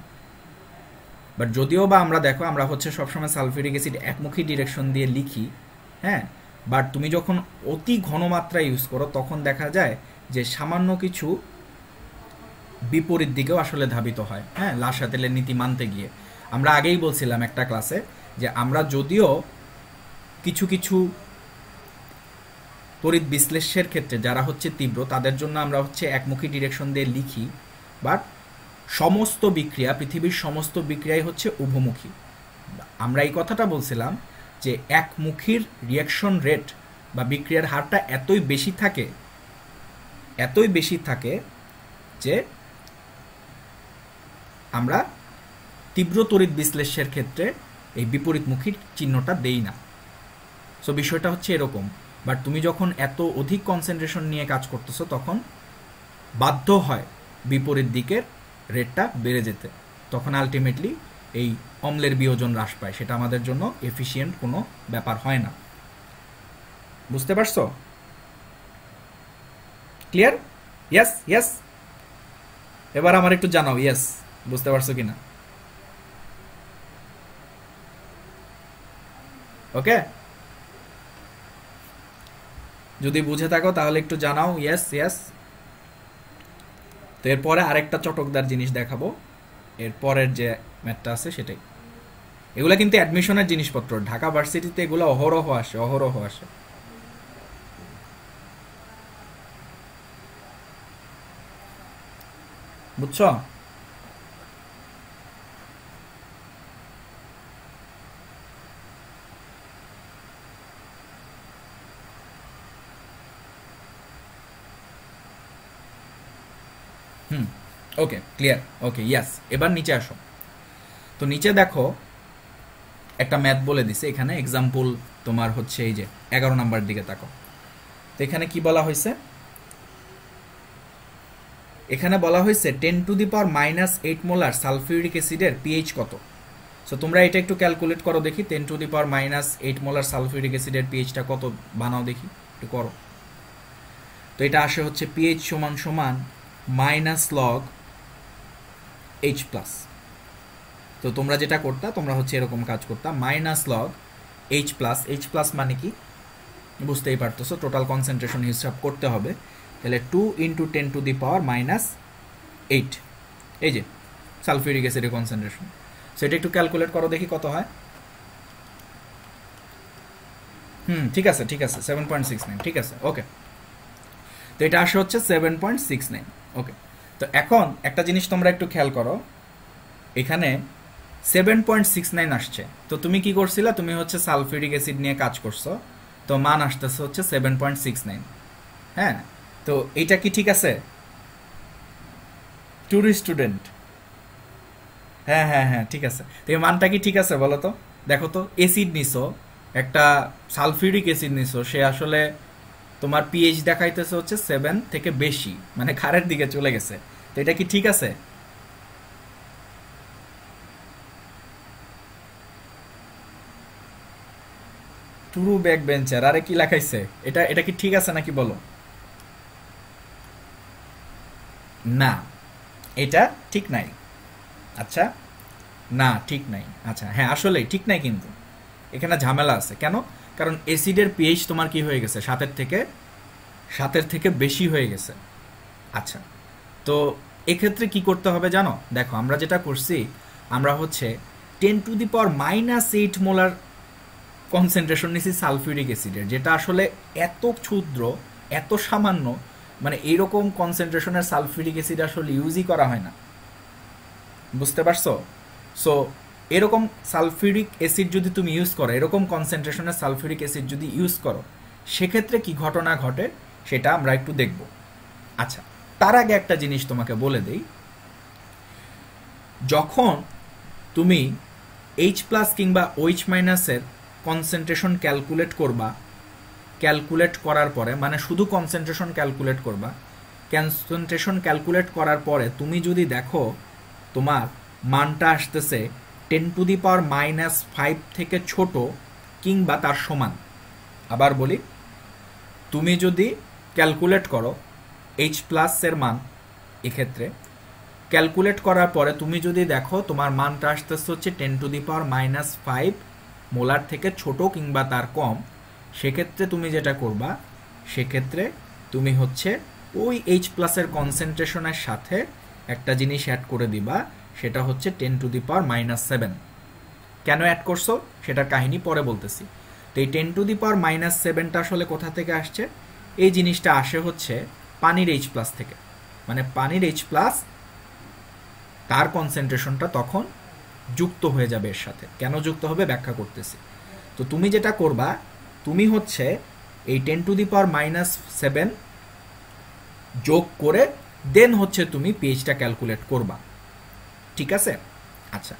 বাট যদিও বা আমরা দেখো আমরা হচ্ছে সবসময় সালফিউরিক অ্যাসিড একমুখী ডিরেকশন দিয়ে লিখি। হ্যাঁ, বাট তুমি যখন অতি ঘনমাত্রা ইউজ করো তখন দেখা যায় যে সামান্য কিছু বিপরীত দিকেও আসলে ধাবিত হয়। হ্যাঁ, লাসাতেলের নীতি মানতে গিয়ে আমরা আগেই বলছিলাম একটা ক্লাসে যে আমরা যদিও কিছু কিছু তড়িৎ বিশ্লেষের ক্ষেত্রে যারা হচ্ছে তীব্র তাদের জন্য আমরা হচ্ছে একমুখী ডিরেকশন দিয়ে লিখি, বাট সমস্ত বিক্রিয়া, পৃথিবীর সমস্ত বিক্রিয়াই হচ্ছে উভমুখী। আমরা এই কথাটা বলছিলাম যে একমুখীর রিয়াকশন রেট বা বিক্রিয়ার হারটা এতই বেশি থাকে যে আমরা তীব্র তড়িৎ বিশ্লেষের ক্ষেত্রে এই বিপরীতমুখী চিহ্নটা দেই না। সো বিষয়টা হচ্ছে এরকম। বাট তুমি যখন এত অধিক কনসেন্ট্রেশন নিয়ে কাজ করতেছো তখন বাধ্য হয় বিপরীত দিকের রেটটা বেড়ে যেতে, তখন আলটিমেটলি এই অম্লের বিয়োজন হ্রাস পায়, সেটা আমাদের জন্য এফিশিয়েন্ট কোনো ব্যাপার হয় না। বুঝতে পারছো? ক্লিয়ার? Yes yes. এবার আমার একটু জানাও ইয়েস বুঝতে পারছো কিনা। ওকে, যদি বুঝে থাকো তাহলে একটু জানাও ইয়েস ইয়েস। তো এরপরে আরেকটা চটকদার জিনিস দেখাবো, এর পরের যে ম্যাথটা আছে সেটাই। এগুলা কিন্তু অ্যাডমিশনের জিনিসপত্র, ঢাকা ভার্সিটিতে এগুলো অহরহ আসে। বুঝছো? ওকে, ক্লিয়ার। ওকে, ইয়াস। এবার নিচে আসো। তো নিচে দেখো একটা ম্যাথ বলে দিছে এখানে, এক্সাম্পল তোমার হচ্ছে এই যে 11 নাম্বার দিকে তাকো। তো এখানে কি বলা হয়েছে, এখানে বলা হয়েছে 10⁻⁻8 মোলার সালফিউরিক অ্যাসিডের পিএইচ কত। সো তোমরা এটা একটু ক্যালকুলেট করো দেখি, 10⁻⁻8 মোলার সালফিউরিক অ্যাসিডের পিএইচটা কত বানাও দেখি, একটু করো। তো এটা আসে হচ্ছে পিএইচ সমান -log H+। তো তোমরা যেটা করতা, তোমরা হচ্ছে এরকম কাজ করতা, -log H+, মানে কি বুঝতেই পারতেছো, টোটাল কনসেন্ট্রেশন হিসাব করতে হবে। তাহলে 2 × 10⁸ এই যে সালফিউরিক অ্যাসিডের কনসেন্ট্রেশন। সো এটা একটু ক্যালকুলেট করো দেখি কত হয়। ঠিক আছে 7.69, ঠিক আছে। ওকে, তো এটা আসে হচ্ছে 7.69। ওকে, তো এখন একটা জিনিস তোমরা একটু খেয়াল করো, এখানে 7.69 আসছে। তো তুমি কি করছিলা, তুমি হচ্ছে সালফিউরিক অ্যাসিড নিয়ে কাজ করছো, তো মান আসতেছে হচ্ছে 7.69। হ্যাঁ, তো এইটা কি ঠিক আছে টুর স্টুডেন্ট? হ্যাঁ হ্যাঁ হ্যাঁ, ঠিক আছে। তো এই মানটা কি ঠিক আছে বলো তো? দেখো তো, অ্যাসিড নিছো, একটা সালফিউরিক অ্যাসিড নিছো, সে আসলে তোমার পিএইচ দেখাইতেছে হচ্ছে 7 থেকে বেশি, মানে খারের দিকে চলে গেছে। তো এটা কি ঠিক আছে? ট্রু ব্যাক বেঞ্চার, আরে কি লেখাইছে? এটা এটা কি ঠিক আছে নাকি বলো? না, এটা ঠিক নাই। আচ্ছা, না ঠিক নাই। আচ্ছা হ্যাঁ, আসলেই ঠিক নাই, কিন্তু এখানে ঝামেলা আছে। কেন? কারণ অ্যাসিডের পিএইচ তোমার কি হয়ে গেছে, 7-এর থেকে বেশি হয়ে গেছে। আচ্ছা, তো এক্ষেত্রে কি করতে হবে জানো? দেখো, আমরা যেটা করছি, আমরা হচ্ছে 10⁻⁻8 মোলার কনসেন্ট্রেশন নিছি সালফিউরিক অ্যাসিডের, যেটা আসলে এত ক্ষুদ্র, এত সামান্য, মানে এইরকম কনসেন্ট্রেশনের সালফিউরিক অ্যাসিড আসলে ইউজই করা হয় না। বুঝতে পারছো? সো এরকম সালফিউরিক অ্যাসিড যদি তুমি ইউজ করো, এরকম কনসেন্ট্রেশনের সালফিউরিক অ্যাসিড যদি ইউজ করো, সেক্ষেত্রে কি ঘটনা ঘটে সেটা আমরা একটু দেখব। আচ্ছা, তার আগে একটা জিনিস তোমাকে বলে দেই। যখন তুমি এইচ প্লাস কিংবা ওইচ মাইনাসের কনসেন্ট্রেশন ক্যালকুলেট করবা, ক্যালকুলেট করার পরে, মানে শুধু কনসেন্ট্রেশন ক্যালকুলেট করবা, কনসেন্ট্রেশন ক্যালকুলেট করার পরে তুমি যদি দেখো তোমার মানটা আসতেছে 10⁻⁻5 থেকে ছোট কিংবা তার সমান। আবার বলি, তুমি যদি ক্যালকুলেট করো এইচ প্লাসের মান, এক্ষেত্রে ক্যালকুলেট করার পরে তুমি যদি দেখো তোমার মানটা আসতেছে হচ্ছে 10⁻⁻5 মোলার থেকে ছোট কিংবা তার কম, সেক্ষেত্রে তুমি যেটা করবা, সেক্ষেত্রে তুমি হচ্ছে ওই এইচ প্লাসের কনসেন্ট্রেশনের সাথে একটা জিনিস অ্যাড করে দিবা, সেটা হচ্ছে 10⁻⁻7। কেন অ্যাড করছো সেটার কাহিনী পরে বলতেছি। তো এই 10⁻⁻7টা আসলে কোথা থেকে আসছে? এই জিনিসটা আসে হচ্ছে পানির এইচ প্লাস থেকে, মানে পানির এইচ প্লাস তার কনসেন্ট্রেশনটা তখন যুক্ত হয়ে যাবে এর সাথে। কেন যুক্ত হবে ব্যাখ্যা করতেছি। তো তুমি যেটা করবা, তুমি হচ্ছে এই 10⁻⁻7 যোগ করে দেন হচ্ছে তুমি পিএইচটা ক্যালকুলেট করবা। ঠিক আছে? আচ্ছা,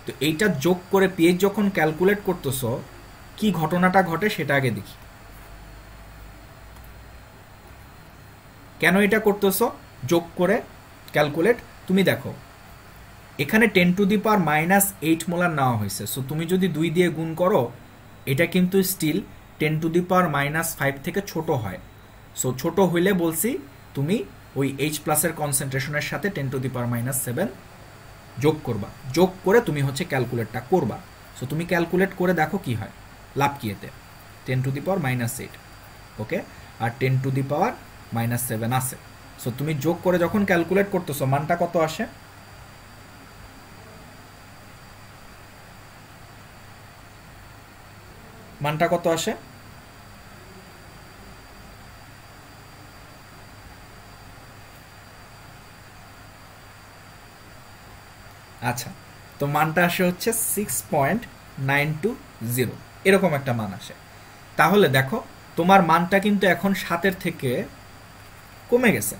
তো এইটা যোগ করে পিএইচ যখন ক্যালকুলেট করতেছো, কি ঘটনাটা ঘটে সেটা আগে দেখি। কেন এটা করতেছো যোগ করে ক্যালকুলেট? তুমি দেখো, এখানে 10⁻⁻8 মোলার নেওয়া হয়েছে। সো তুমি যদি 2 দিয়ে গুণ করো, এটা কিন্তু স্টিল 10⁻⁵ থেকে ছোট হয়। সো ছোট হইলে বলছি তুমি ওই এইচ প্লাসের কনসেন্ট্রেশনের সাথে 10⁻⁷ যোগ করবা, যোগ করে তুমি হচ্ছে ক্যালকুলেটটা করবা। সো তুমি ক্যালকুলেট করে দেখো কি হয়, লাভ কি এতে? 10⁻⁸, ওকে, আর 10⁻⁻7 আছে। সো তুমি যোগ করে যখন ক্যালকুলেট করতেছো, মানটা কত আসে? মানটা কত আসে? আচ্ছা, তো মানটা আসে হচ্ছে 6.920, এরকম একটা মান আসে। তাহলে দেখো, তোমার মানটা কিন্তু এখন 7-এর থেকে কমে গেছে,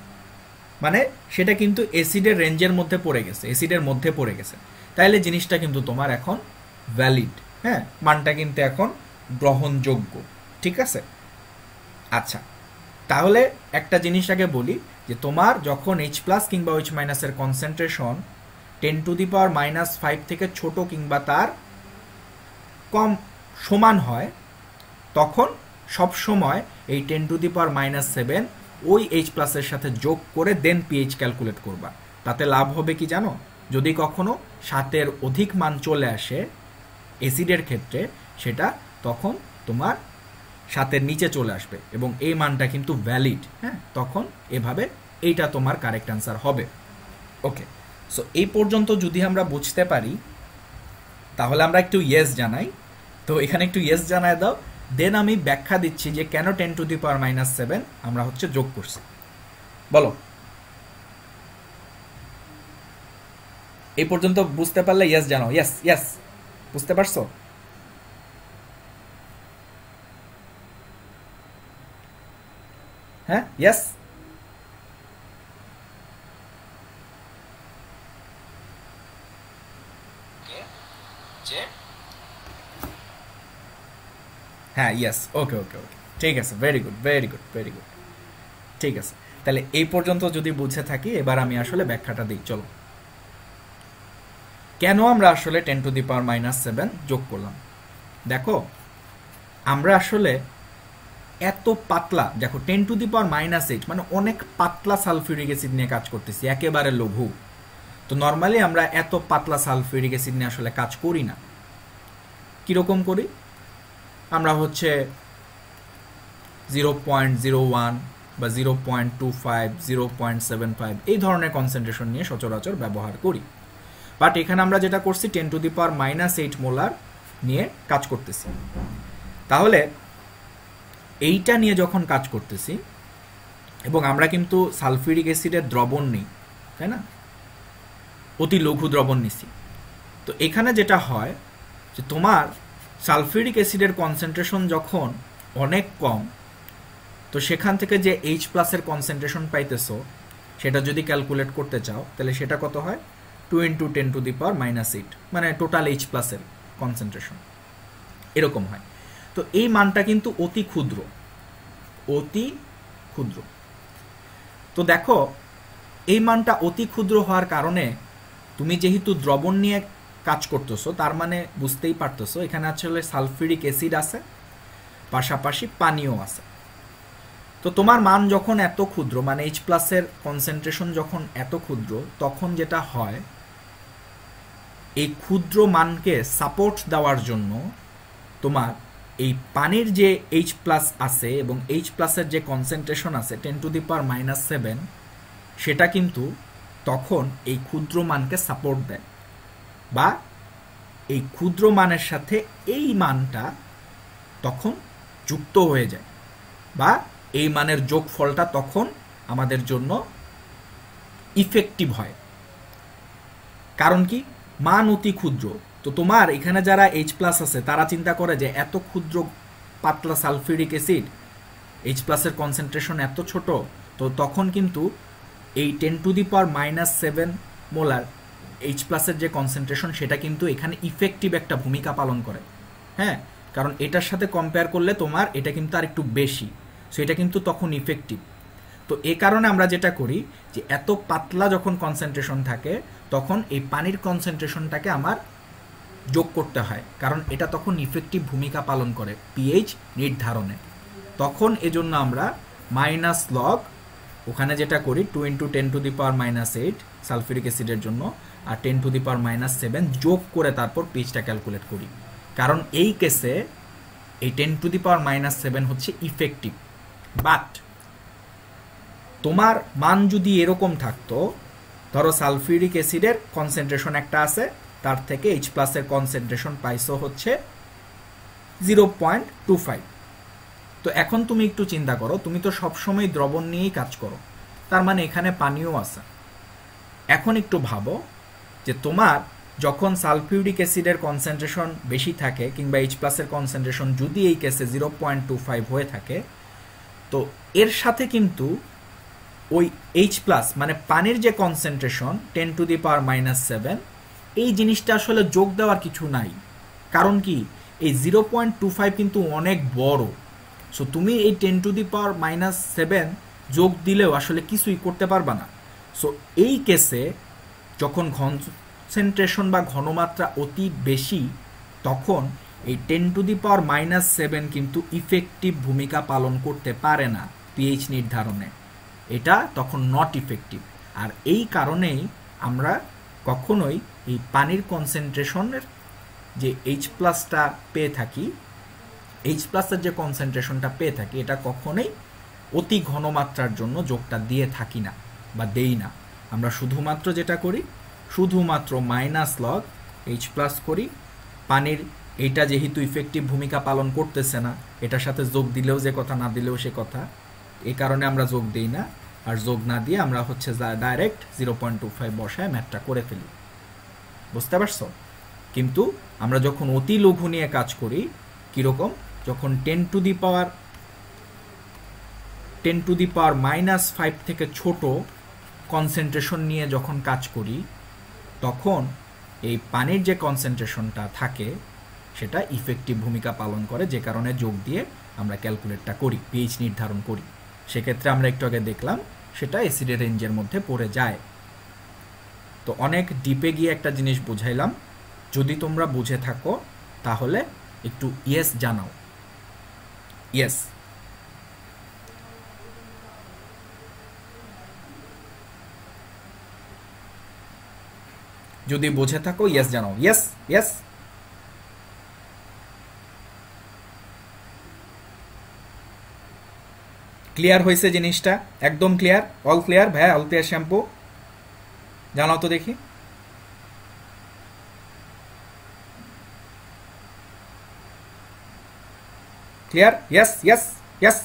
মানে সেটা কিন্তু অ্যাসিডের রেঞ্জের মধ্যে পড়ে গেছে, অ্যাসিডের মধ্যে পড়ে গেছে। তাইলে জিনিসটা কিন্তু তোমার এখন ভ্যালিড। হ্যাঁ, মানটা কিন্তু এখন গ্রহণযোগ্য। ঠিক আছে? আচ্ছা, তাহলে একটা জিনিস আগে বলি, যে তোমার যখন এইচ প্লাস কিংবা এইচ মাইনাসের কনসেন্ট্রেশন 10⁻⁻5 থেকে ছোট কিংবা তার কম সমান হয়, তখন সব সময় এই 10⁻⁻7 ওই এইচ প্লাসের সাথে যোগ করে দেন পিএইচ ক্যালকুলেট করবা। তাতে লাভ হবে কি জানো? যদি কখনো 7-এর অধিক মান চলে আসে অ্যাসিডের ক্ষেত্রে, সেটা তখন তোমার 7-এর নিচে চলে আসবে এবং এই মানটা কিন্তু ভ্যালিড। হ্যাঁ, তখন এভাবে এইটা তোমার কারেক্ট অ্যান্সার হবে। ওকে, সো এই পর্যন্ত যদি আমরা বুঝতে পারি, তাহলে আমরা একটু ইয়েস জানাই। তো এখানে একটু ইয়েস জানায় দাও, দেন আমি ব্যাখ্যা দিচ্ছি যে কেন 10⁻⁻7 আমরা হচ্ছে যোগ করছি। বলো। এই পর্যন্ত বুঝতে পারলে ইয়েস জানো। ইয়েস ইয়েস, বুঝতে পারছো? হ্যাঁ, ইয়েস। হ্যাঁ, ইয়েস, ওকে ওকে ওকে, ঠিক আছে, very good very good very good, ঠিক আছে। তাহলে এই পর্যন্ত যদি বুঝে থাকি, এবার আমি আসলে ব্যাখ্যাটা দিই। চলো, কেন আমরা আসলে 10⁻⁻7 যোগ করলাম? দেখো, আমরা আসলে এত পাতলা, দেখো 10⁻⁻8 মানে অনেক পাতলা সালফিউরিক অ্যাসিড নিয়ে কাজ করতেছি, একেবারে লঘু। তো নর্মালি আমরা এত পাতলা সালফিউরিক অ্যাসিড নিয়ে আসলে কাজ করি না। কিরকম করি? আমরা হচ্ছে 0.01 বা 0.25, 0.75 এই ধরনের কনসেন্ট্রেশন নিয়ে সচরাচর ব্যবহার করি। বাট এখানে আমরা যেটা করছি 10⁻⁻8 মোলার নিয়ে কাজ করতেছি। তাহলে এইটা নিয়ে যখন কাজ করতেছি, এবং আমরা কিন্তু সালফিউরিক অ্যাসিডের দ্রবণ নিই, তাই না? অতি লঘু দ্রবণ নিছি। তো এখানে যেটা হয় যে তোমার সালফিউরিক অ্যাসিডের কনসেন্ট্রেশন যখন অনেক কম, তো সেখান থেকে যে H প্লাসের কনসেন্ট্রেশন পাইতেছো, সেটা যদি ক্যালকুলেট করতে চাও, তাহলে সেটা কত হয়? 2 × 10⁻⁻8, মানে টোটাল H প্লাসের কনসেন্ট্রেশন এরকম হয়। তো এই মানটা কিন্তু অতি ক্ষুদ্র, অতি ক্ষুদ্র। তো দেখো, এই মানটা অতি ক্ষুদ্র হওয়ার কারণে তুমি যেহেতু দ্রবণ নিয়ে কাজ করতেছো, তার মানে বুঝতেই পারতেছো এখানে আসলে সালফিউরিক অ্যাসিড আছে, পাশাপাশি পানিও আছে। তো তোমার মান যখন এত ক্ষুদ্র, মানে H প্লাসের কনসেন্ট্রেশন যখন এত ক্ষুদ্র, তখন যেটা হয়, এই ক্ষুদ্র মানকে সাপোর্ট দেওয়ার জন্য তোমার এই পানির যে H প্লাস আছে এবং H প্লাসের যে কনসেন্ট্রেশন আছে 10⁻⁻7, সেটা কিন্তু তখন এই ক্ষুদ্র মানকে সাপোর্ট দেয়, বা এই ক্ষুদ্র মানের সাথে এই মানটা তখন যুক্ত হয়ে যায়, বা এই মানের যোগফলটা তখন আমাদের জন্য ইফেক্টিভ হয়। কারণ কি? মান অতি ক্ষুদ্র। তো তোমার এখানে যারা H প্লাস আছে, তারা চিন্তা করে যে এত ক্ষুদ্র পাতলা সালফিউরিক অ্যাসিড, H প্লাসের কনসেন্ট্রেশন এত ছোট, তো তখন কিন্তু এই 10⁻⁻7 মোলার H প্লাসের যে কনসেন্ট্রেশন, সেটা কিন্তু এখানে ইফেক্টিভ একটা ভূমিকা পালন করে। হ্যাঁ, কারণ এটার সাথে কম্পেয়ার করলে তোমার এটা কিন্তু আর একটু বেশি, সো এটা কিন্তু তখন ইফেক্টিভ। তো এ কারণে আমরা যেটা করি যে এত পাতলা যখন কনসেন্ট্রেশন থাকে, তখন এই পানির কনসেন্ট্রেশনটাকে আমার যোগ করতে হয়, কারণ এটা তখন ইফেক্টিভ ভূমিকা পালন করে পিএইচ নির্ধারণে। তখন এজন্য আমরা মাইনাস লগ, ওখানে যেটা করি 2 × 10⁻⁻8 সালফিউরিক অ্যাসিডের জন্য, আর 10⁻⁻7 যোগ করে তারপর পিএইচটা ক্যালকুলেট করি। কারণ এই কেসে এই 10⁻⁻7 হচ্ছে ইফেক্টিভ। বাট তোমার মান যদি এরকম থাকতো, ধরো সালফিউরিক অ্যাসিডের কনসেন্ট্রেশন একটা আছে, তার থেকে H প্লাসের কনসেন্ট্রেশন পাইছো হচ্ছে 0.25। তো এখন তুমি একটু চিন্তা করো, তুমি তো সবসময় দ্রবণ নিয়েই কাজ করো, তার মানে এখানে পানিও আছে। এখন একটু ভাবো যে তোমার যখন সালফিউরিক অ্যাসিডের কনসেন্ট্রেশন বেশি থাকে, কিংবা H প্লাসের কনসেন্ট্রেশন যদি এই কেসে 0.25 হয়ে থাকে, তো এর সাথে কিন্তু ওই H প্লাস মানে পানির যে কনসেন্ট্রেশন 10⁻⁻7, এই জিনিসটা আসলে যোগ দেওয়ার কিছু নাই। কারণ কি? এই 0.25 কিন্তু অনেক বড়। সো তুমি এই 10⁻⁻7 যোগ দিলেও আসলে কিছুই করতে পারবা না। সো এই কেসে যখন কনসেন্ট্রেশন বা ঘনমাত্রা অতি বেশি, তখন এই 10⁻⁻7 কিন্তু ইফেক্টিভ ভূমিকা পালন করতে পারে না পিএইচ নির্ধারণে, এটা তখন নট ইফেক্টিভ। আর এই কারণেই আমরা কখনোই এই পানির কনসেন্ট্রেশনের যে H প্লাসটা পেয়ে থাকি, H প্লাসের যে কনসেন্ট্রেশনটা পেয়ে থাকি, এটা কখনোই অতি ঘনমাত্রার জন্য যোগটা দিয়ে থাকি না বা দেই না। আমরা শুধুমাত্র যেটা করি, শুধুমাত্র মাইনাস লগ H প্লাস করি। পানির এইটা যেহেতু ইফেক্টিভ ভূমিকা পালন করতেছে না, এটার সাথে যোগ দিলেও যে কথা, না দিলেও সে কথা, এই কারণে আমরা যোগ দিই না। আর যোগ না দিয়ে আমরা হচ্ছে ডাইরেক্ট 0.25 বসায় ম্যাথটা করে ফেলি। বুঝতে পারছো? কিন্তু আমরা যখন অতি লঘু নিয়ে কাজ করি, কীরকম, যখন 10⁻⁻5 থেকে ছোট কনসেন্ট্রেশন নিয়ে যখন কাজ করি, তখন এই পানির যে কনসেন্ট্রেশনটা থাকে সেটা ইফেক্টিভ ভূমিকা পালন করে, যে কারণে যোগ দিয়ে আমরা ক্যালকুলেটটা করি, পিএইচ নির্ধারণ করি। সেক্ষেত্রে আমরা একটু আগে দেখলাম সেটা অ্যাসিডের রেঞ্জের মধ্যে পড়ে যায়। তো অনেক ডিপে গিয়ে একটা জিনিস বুঝাইলাম, যদি তোমরা বুঝে থাকো তাহলে একটু ইয়েস জানাও। ইয়েস, যদি বুঝে থাকো ইয়েস জানাও। ইয়েস ইয়েস, ক্লিয়ার হয়েছে জিনিসটা? একদম ক্লিয়ার, অল ক্লিয়ার ভাইয়া? অল ক্লিয়ার শ্যাম্পু জানাও তো দেখি। Clear? Yes yes yes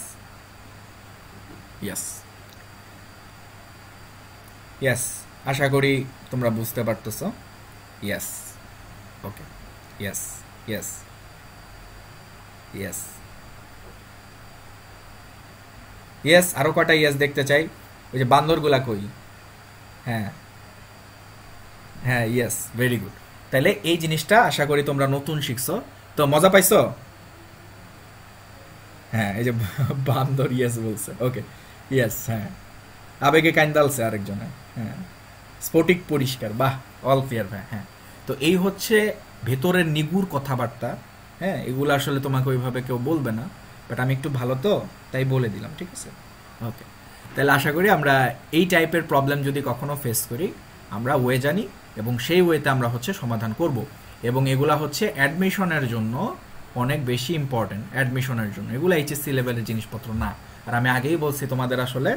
yes yes, আশা করি তোমরা বুঝতে পারতেছো। Yes, okay, yes yes yes yes. আরো কটা ইয়েস দেখতে চাই। ওই যে বান্দরগুলা কই? হ্যাঁ হ্যাঁ, ইয়েস, ভেরি গুড। তাহলে এই জিনিসটা আশা করি তোমরা নতুন শিখছো, তো মজা পাইছো? হ্যাঁ, এই যে বান্দর ইয়েস বলছে, ওকে, ইয়েস। হ্যাঁ, আবেগে কাইন্দালছে আরেকজনে। হ্যাঁ, স্ফটিক পরিষ্কার, বাহ, অল ক্লিয়ার ভাই। হ্যাঁ, তো এই হচ্ছে ভেতরের নিগুড় কথাবার্তা। হ্যাঁ, এগুলো আসলে তোমাকে ওইভাবে কেউ বলবে না, বাট আমি একটু ভালো তো তাই বলে দিলাম, ঠিক আছে? ওকে, তাহলে আশা করি আমরা এই টাইপের প্রবলেম যদি কখনো ফেস করি, আমরা ওয়ে জানি এবং সেই ওয়েতে আমরা হচ্ছে সমাধান করব। এবং এগুলা হচ্ছে অ্যাডমিশনের জন্য অনেক বেশি ইম্পর্টেন্ট, অ্যাডমিশনের জন্য। এগুলো এইচএসসি লেভেলের জিনিসপত্র না। আর আমি আগেই বলছি তোমাদের আসলে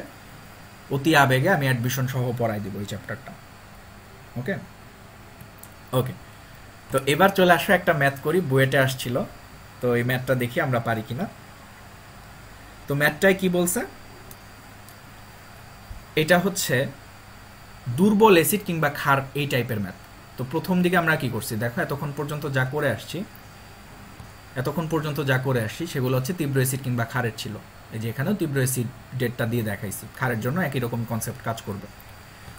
অতি আবেগে আমি অ্যাডমিশন সহ পড়াই দিব এই চ্যাপ্টারটা। ওকে ওকে, তো এবার চলে আসো একটা ম্যাথ করি, বুয়েটে আসছিল, তো এই ম্যাথটা দেখি আমরা পারি কিনা। তো ম্যাথটায় কি বলছে, এটা হচ্ছে দুর্বল অ্যাসিড কিংবা ক্ষার, এই টাইপের ম্যাথ। তো প্রথম দিকে আমরা কি করছি দেখো, এতক্ষণ পর্যন্ত যা করে আসছি সেগুলো হচ্ছে তীব্র অ্যাসিড কিংবা ক্ষারের ছিল। এই যে এখানেও তীব্র অ্যাসিড ডেটটা দিয়ে দেখাইছি, ক্ষারের জন্য একই রকম কনসেপ্ট কাজ করবে।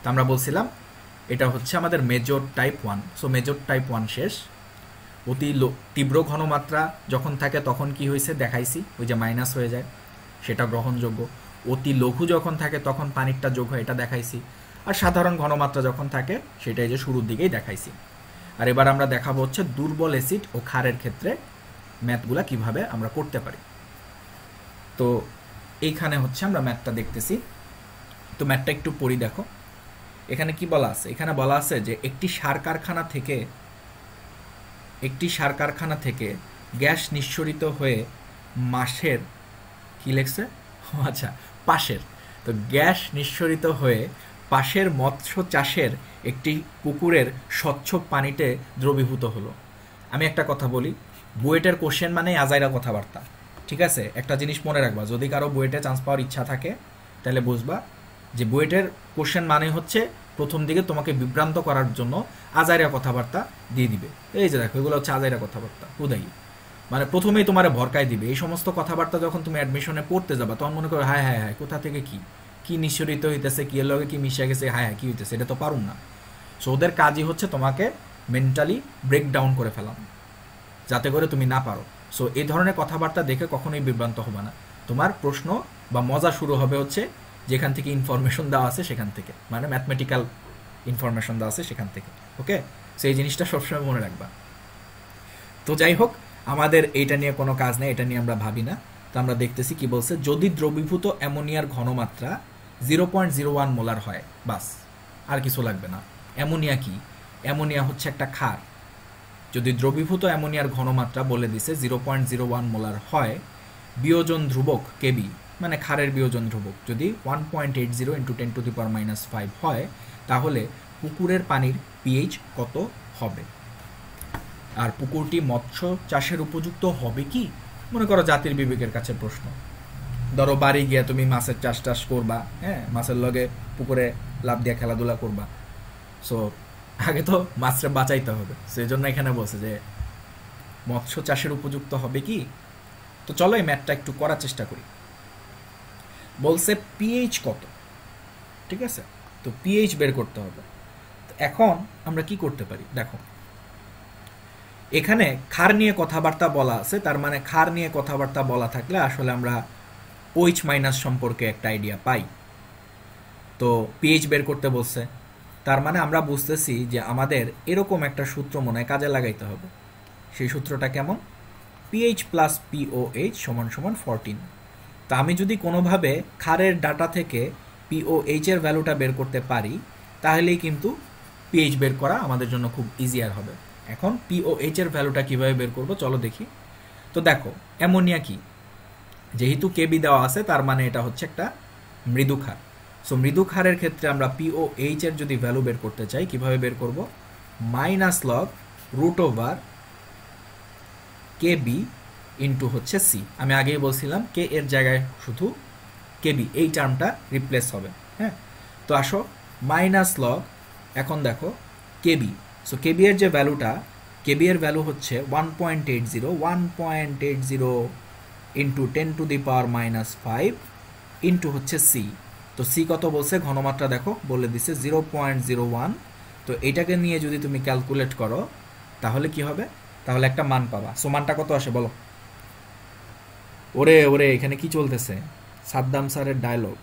তো আমরা বলছিলাম এটা হচ্ছে আমাদের major type 1। So major type 1 শেষ। অতি তীব্র ঘনমাত্রা যখন থাকে তখন কি হয়েছে দেখাইছি, ওই যে মাইনাস হয়ে যায়, সেটা গ্রহণযোগ্য। অতি লঘু যখন থাকে তখন পানিরটা যোগ হয়, এটা দেখাইছি। আর সাধারণ ঘনমাত্রা যখন থাকে সেটাই যে শুরুর দিকেই দেখাইছি। আর এবার আমরা দেখাবো হচ্ছে দুর্বল অ্যাসিড ও ক্ষারের ক্ষেত্রে ম্যাথগুলা কিভাবে আমরা করতে পারি। তো এইখানে হচ্ছে আমরা ম্যাথটা দেখতেছি। তো ম্যাথটা একটু পড়ি দেখো। এখানে কি বলা আছে, এখানে বলা আছে যে একটি সার কারখানা থেকে গ্যাস নিঃসরিত হয়ে মাসের কি লেখছে, আচ্ছা পাশের, তো গ্যাস নিঃসরিত হয়ে পাশের মৎস্য চাষের একটি পুকুরের স্বচ্ছ পানিতে দ্রবীভূত হলো। আমি একটা কথা বলি, বুয়েটের কোশ্চেন মানে আজাইরা কথাবার্তা, ঠিক আছে? একটা জিনিস মনে রাখবা, যদি কারো বুয়েটে চান্স পাওয়ার ইচ্ছা থাকে তাহলে বুঝবা যে বুয়েটের কোশ্চেন মানে হচ্ছে প্রথম দিকে তোমাকে বিভ্রান্ত করার জন্য আজাইরা কথাবার্তা দিয়ে দিবে। এই যে দেখো, এগুলো হচ্ছে আজাইরা কথাবার্তা, উদাই, মানে প্রথমেই তোমার ভরকায় দিবে। এই সমস্ত কথাবার্তা যখন তুমি অ্যাডমিশনে পড়তে যাবা তখন মনে করো হায় হায় হায়, কোথা থেকে কি নিঃসরিত হইতেছে, কি এর লগে কি মিশে গেছে, হায় হায় কি হইতেছে, এটা তো পারুম না। সো ওদের কাজই হচ্ছে তোমাকে মেন্টালি ব্রেক ডাউন করে ফেলানো, যাতে করে তুমি না পারো। সো এই ধরনের কথাবার্তা দেখে কখনোই বিভ্রান্ত হবে না। তোমার প্রশ্ন বা মজা শুরু হবে হচ্ছে যেখান থেকে ইনফরমেশন দেওয়া আছে সেখান থেকে, মানে ম্যাথমেটিক্যাল ইনফরমেশন দেওয়া আছে সেখান থেকে। ওকে, সো এই জিনিসটা সবসময় মনে রাখবা। তো যাই হোক, আমাদের এইটা নিয়ে কোনো কাজ নেই, এটা নিয়ে আমরা ভাবি না। তো আমরা দেখতেছি কি বলছে, যদি দ্রবীভূত অ্যামোনিয়ার ঘনমাত্রা 0.01 মোলার হয়, বাস, আর কিছু লাগবে না। অ্যামোনিয়া কি? অ্যামোনিয়া হচ্ছে একটা ক্ষার। যদি দ্রবীভূত অ্যামোনিয়ার ঘনমাত্রা বলে দিছে 0.01 মোলার হয়, বিয়োজন ধ্রুবক কেবি, মানে ক্ষারের বিয়োজন ধ্রুবক যদি 1.80 × 10⁻⁻5 হয়, তাহলে পুকুরের পানির পিএইচ কত হবে? আর পুকুরটি মৎস্য চাষের উপযুক্ত হবে কি? মনে করো জাতির বিবেকের কাছে প্রশ্ন। ধরো বাড়ি গিয়ে তুমি মাছের চাষ করবা, হ্যাঁ, মাছের লগে পুকুরে লাভ দিয়ে খেলাধুলা করবা। সো আগে তো মাছটা বাঁচাইতে হবে, সেই জন্য এখানে বলছে যে মৎস্য চাষের উপযুক্ত হবে কি। তো চলো এই ম্যাথটা একটু করার চেষ্টা করি। বলছে পিএইচ কত, ঠিক আছে, তো পিএইচ বের করতে হবে। তো এখন আমরা কি করতে পারি দেখো, এখানে ক্ষার নিয়ে কথাবার্তা বলা আছে, তার মানে ক্ষার নিয়ে কথাবার্তা বলা থাকলে আসলে আমরা ওইচ মাইনাস সম্পর্কে একটা আইডিয়া পাই। তো পিএইচ বের করতে বলছে, তার মানে আমরা বুঝতেছি যে আমাদের এরকম একটা সূত্র মনে হয় কাজে লাগাইতে হবে। সেই সূত্রটা কেমন? পিএইচ প্লাস পিওএইচ সমান সমান 14। তা আমি যদি কোনোভাবে ক্ষারের ডাটা থেকে পিওএইচ এর ভ্যালুটা বের করতে পারি, তাহলেই কিন্তু পিএইচ বের করা আমাদের জন্য খুব ইজিয়ার হবে। এখন পিওএইচ এর ভ্যালুটা কিভাবে বের করব চলো দেখি। তো দেখো অ্যামোনিয়া কি, যেহেতু কেবি দেওয়া আছে তার মানে এটা হচ্ছে একটা মৃদু ক্ষার। সো মৃদু ক্ষারের ক্ষেত্রে আমরা পিওএইচ এর যদি ভ্যালু বের করতে চাই কিভাবে বের করব? Minus log root over KB into হচ্ছে সি। আমি আগেই বলছিলাম কে এর জায়গায় শুধু কেবি এই টার্মটা রিপ্লেস হবে। হ্যাঁ, তো আসো মাইনাস লগ, এখন দেখো কেবি, সো কেবি এর যে ভ্যালুটা, কেবি এর ভ্যালু হচ্ছে 1.80 ইন্টু 10⁻⁻5 ইন্টু হচ্ছে সি। তো সি কত বলছে? ঘনমাত্রা দেখো বলে দিছে 0.01। তো এটাকে নিয়ে যদি তুমি ক্যালকুলেট করো তাহলে কি হবে? তাহলে একটা মান পাবা। সো মানটা কত আসে বলো? ওরে ওরে এখানে কি চলতেছে? সাদ্দাম স্যারের ডায়লগ,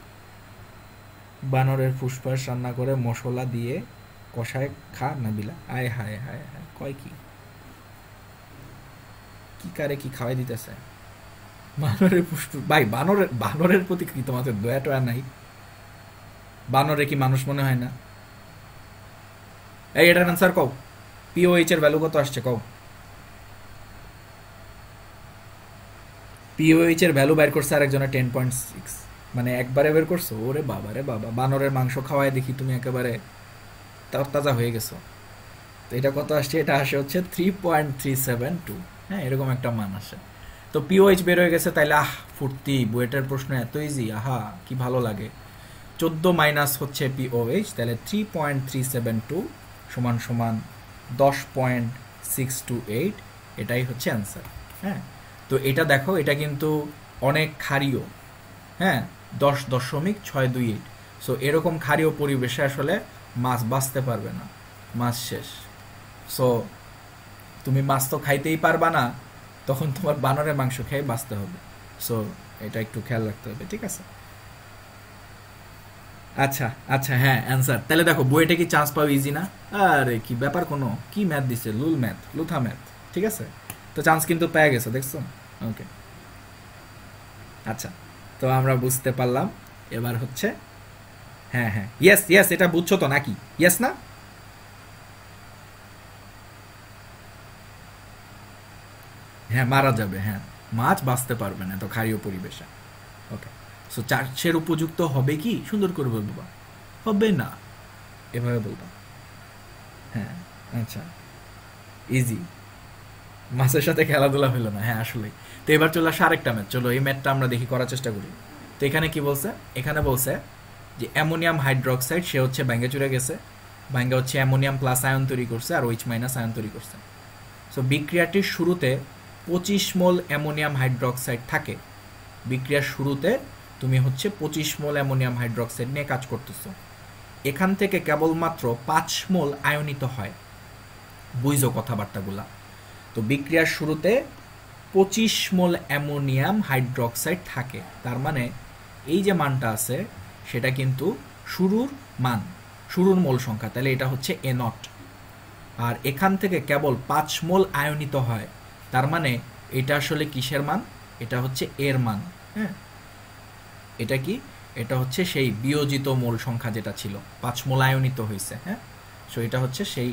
বানরের ফুসফাস রান্না করে মশলা দিয়ে কষায় খা নাবিলা। আয় হায় হায় হায়, কয় কি কি কারে কি খাওয়াই দিতেছে? বানরের ফুসফুস ভাই, বানরের প্রতি কি তোমাদের দয়া টয়া নাই? বানরে কি মানুষ মনে হয় না? এই এটার আনসার কও, পিওএইচ এর ভ্যালু কত আসছে কও? পিওএইচ এর ভ্যালু বের করছে আরেকজনের 10.6, মানে একবারে বের করছো? ওরে বাবা রে বাবা, বানরের মাংস খাওয়ায় দেখি তুমি একেবারে তাজা হয়ে গেছো। তো এটা কত আসছে? এটা আসে হচ্ছে 3.372। হ্যাঁ, এরকম একটা মান আসে। তো পিওএইচ বের হয়ে গেছে, তাইলে আহ ফুর্তি, বুয়েটের প্রশ্ন এত ইজি, আহা কি ভালো লাগে। 14 মাইনাস হচ্ছে পিওএইচ, তাহলে 3.372 সমান সমান 10.628, এটাই হচ্ছে অ্যান্সার। হ্যাঁ, তো এটা দেখো এটা কিন্তু অনেক ক্ষারীয়। হ্যাঁ, 10.628। সো এরকম ক্ষারীয় পরিবেশে আসলে মাছ বাঁচতে পারবে না, মাছ শেষ। সো তুমি মাছ তো খাইতেই পারবা না, তখন তোমার বানরের মাংস খেয়ে বাঁচতে হবে। সো এটা একটু খেয়াল রাখতে হবে, ঠিক আছে? আচ্ছা আচ্ছা, হ্যাঁ অ্যান্সার। তাহলে দেখো বইটা কি চান্স পাও ইজি না? আরে কি ব্যাপার, কোনো কি ম্যাথ দিছে? লুথা ম্যাথ, ঠিক আছে? তো চান্স কিন্তু পেয়ে গেছে, দেখছো? ওকে, আচ্ছা, তো আমরা বুঝতে পারলাম। এবার হচ্ছে হ্যাঁ হ্যাঁ, ইয়েস ইয়েস, এটা বুঝছো তো নাকি? ইয়েস না? হ্যাঁ, মারা যাবে, হ্যাঁ, মাছ বাঁচতে পারবে না তো ক্ষারীয় পরিবেশে। ওকে, সো চাষের উপযুক্ত হবে কি? সুন্দর করে বলবা, হবে না, এভাবে বলবা। হ্যাঁ, আচ্ছা, ইজি, মাছের সাথে খেলাধুলা হলো না, হ্যাঁ আসলে। তো এবার চলে আসে আরেকটা ম্যাথ, চলো এই ম্যাথটা আমরা দেখি, করার চেষ্টা করি। তো এখানে কি বলছে? এখানে বলছে যে অ্যামোনিয়াম হাইড্রোক্সাইড, সে হচ্ছে ব্যাঙ্গে চুরে গেছে, ব্যাঙ্গে হচ্ছে অ্যামোনিয়াম প্লাস আয়ন তৈরি করছে আর ওইচ মাইনাস আয়ন তৈরি করছে। সো বিক্রিয়াটির শুরুতে 25 মোল অ্যামোনিয়াম হাইড্রোক্সাইড থাকে। বিক্রিয়ার শুরুতে তুমি হচ্ছে 25 মোল অ্যামোনিয়াম হাইড্রোক্সাইড নিয়ে কাজ করতেছো, এখান থেকে কেবলমাত্র 5 মোল আয়নিত হয়। বুঝো কথাবার্তাগুলা? তো বিক্রিয়ার শুরুতে 25 মোল অ্যামোনিয়াম হাইড্রোক্সাইড থাকে, তার মানে এই যে মানটা আছে সেটা কিন্তু শুরুর মান, শুরুর মোল সংখ্যা, তাহলে এটা হচ্ছে এ নট। আর এখান থেকে কেবল 5 মোল আয়নিত হয়, তার মানে এটা আসলে কিসের মান? এটা হচ্ছে এর মান। হ্যাঁ, এটা কি? এটা হচ্ছে সেই বিয়োজিত মোল সংখ্যা যেটা ছিল, 5 মোল আয়নিত হয়েছে। হ্যাঁ, সো এটা হচ্ছে সেই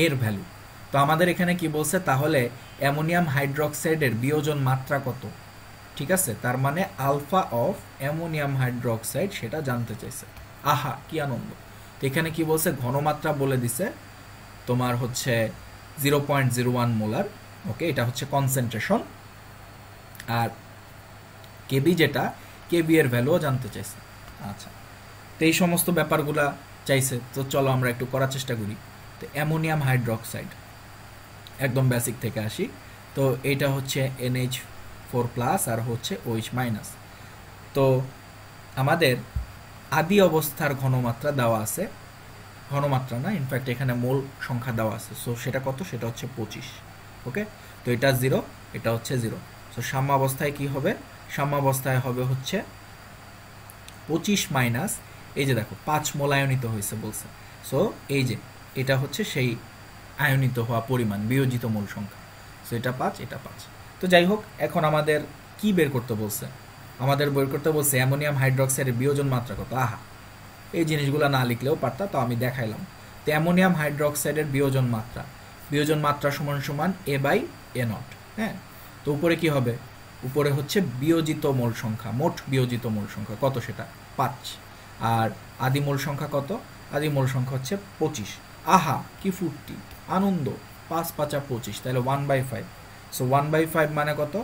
এর ভ্যালু। তো আমাদের এখানে কি বলছে? তাহলে অ্যামোনিয়াম হাইড্রোক্সাইডের বিয়োজন মাত্রা কত? ঠিক আছে, তার মানে আলফা অফ অ্যামোনিয়াম হাইড্রোক্সাইড সেটা জানতে চাইছে। আহা কি আনন্দ! তো এখানে কি বলছে? ঘনমাত্রা বলে দিছে তোমার হচ্ছে 0.01 মোলার। ওকে, এটা হচ্ছে কনসেন্ট্রেশন। আর কেবি যেটা, কেবি এর ভ্যালুও জানতে চাইছে। আচ্ছা, তো এই সমস্ত ব্যাপারগুলা চাইছে, তো চলো আমরা একটু করার চেষ্টা করি। তো অ্যামোনিয়াম হাইড্রোক্সাইড, একদম বেসিক থেকে আসি। তো এটা হচ্ছে NH4+ আর হচ্ছে OH-। তো আমাদের আদি অবস্থার ঘনমাত্রা দেওয়া আছে, ঘনমাত্রা না, ইনফ্যাক্ট এখানে মোল সংখ্যা দেওয়া আছে। সো সেটা কত? সেটা হচ্ছে 25। ওকে, তো এটা 0, এটা হচ্ছে 0। সো সাম্যাবস্থায় কি হবে? সাম্যাবস্থায় হবে হচ্ছে 25 মাইনাস, এই যে দেখো 5 মোল আয়নিত হয়েছে বলছে। সো এই যে এটা হচ্ছে সেই আয়নিত হওয়া পরিমাণ, বিয়োজিত মোল সংখ্যা। সো এটা 5, এটা 5। তো যাই হোক, এখন আমাদের কি বের করতে বলছে? আমাদের বের করতে বলছে অ্যামোনিয়াম হাইড্রোক্সাইডের বিয়োজন মাত্রা কত। আহা, এই জিনিসগুলো না লিখলেও পারতা, তো আমি দেখাইলাম। তো অ্যামোনিয়াম হাইড্রোক্সাইডের বিয়োজন মাত্রা, বিয়োজন মাত্রা সমান সমান A/A0। হ্যাঁ, তো উপরে কি হবে? উপরে হচ্ছে বিয়োজিত মোল সংখ্যা, মোট বিয়োজিত মোল সংখ্যা কত? সেটা 5। আর আদি মোল সংখ্যা কত? আদি মোল সংখ্যা হচ্ছে 25। আহা, কি ফুর্তি, আনন্দ, 5 5 25, তাহলে 1/5। সো 1/5 মানে কত?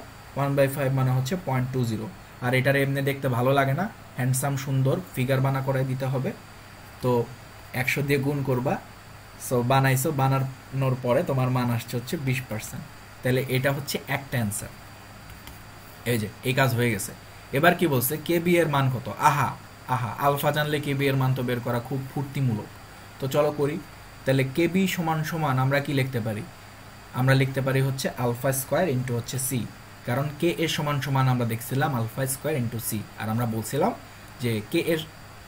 1/5 মানে হচ্ছে 0.20। আর এটার এমনি দেখতে ভালো লাগে না, হ্যান্ডসাম সুন্দর ফিগার বানা করে দিতে হবে। তো 100 দিয়ে গুণ করবা। সো বানাইছো, বানানোর পরে তোমার মান আসছে হচ্ছে 20%। তাহলে এটা হচ্ছে একটা অ্যান্সার। এই যে এই কাজ হয়ে গেছে। এবার কি বলছে? কেবি এর মান কত? আহা আহা, আলফা জানলে কেবি এর মান তো বের করা খুব ফুর্তিমূলক। তো চলো করি। তাহলে কেবি সমান সমান আমরা কি লিখতে পারি? আমরা লিখতে পারি হচ্ছে আলফা স্কোয়ার ইন্টু হচ্ছে সি। কারণ কে এর সমান সমান আমরা দেখছিলাম আলফা স্কোয়ার ইন্টু সি, আর আমরা বলছিলাম যে কে এর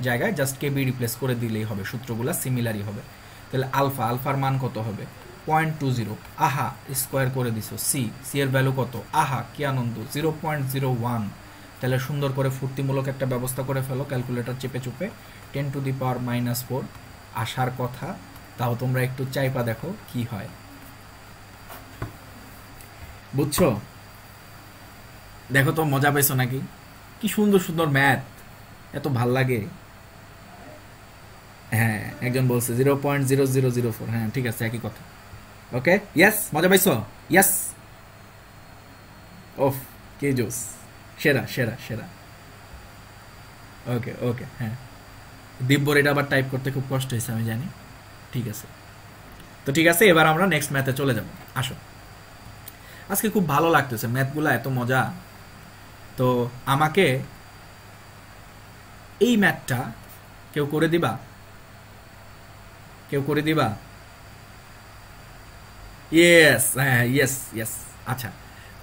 জায়গায় জাস্ট কেবি রিপ্লেস করে দিলেই হবে, সূত্রগুলো সিমিলারই হবে। তাহলে আলফা, আলফার মান কত হবে? 0.20। আহা, স্কোয়ার করে দিছো। সি, সি এর ভ্যালু কত? আহা, কি আনন্দ, 0.01। তাহলে সুন্দর করে ফুর্তিমূলক একটা ব্যবস্থা করে ফেলো ক্যালকুলেটর চেপে চুপে। 10⁻⁻4 আসার কথা, তাও তোমরা একটু চাইপা দেখো কি হয়। বুঝছো? দেখো তো মজা পাইছো নাকি? কি সুন্দর সুন্দর ম্যাথ, এত ভাল লাগে। হ্যাঁ, একজন বলছে 0.0004। হ্যাঁ ঠিক আছে, একই কথা। ওকে, ইয়েস, মজা পাইছো? ইয়েস, ওফ, কে জোস, সেরা সেরা সেরা। ওকে ওকে, হ্যাঁ, দিব্যর এটা আবার টাইপ করতে খুব কষ্ট হয়েছে আমি জানি। ঠিক আছে, তো ঠিক আছে, এবার আমরা নেক্সট ম্যাথে চলে যাব। আসো, আজকে খুব ভালো লাগতেছে ম্যাথগুলো, এত মজা। তো আমাকে এই ম্যাথটা কেউ করে দিবা? কেউ করে দিবা? ইয়েস, হ্যাঁ, ইয়েস ইয়েস। আচ্ছা,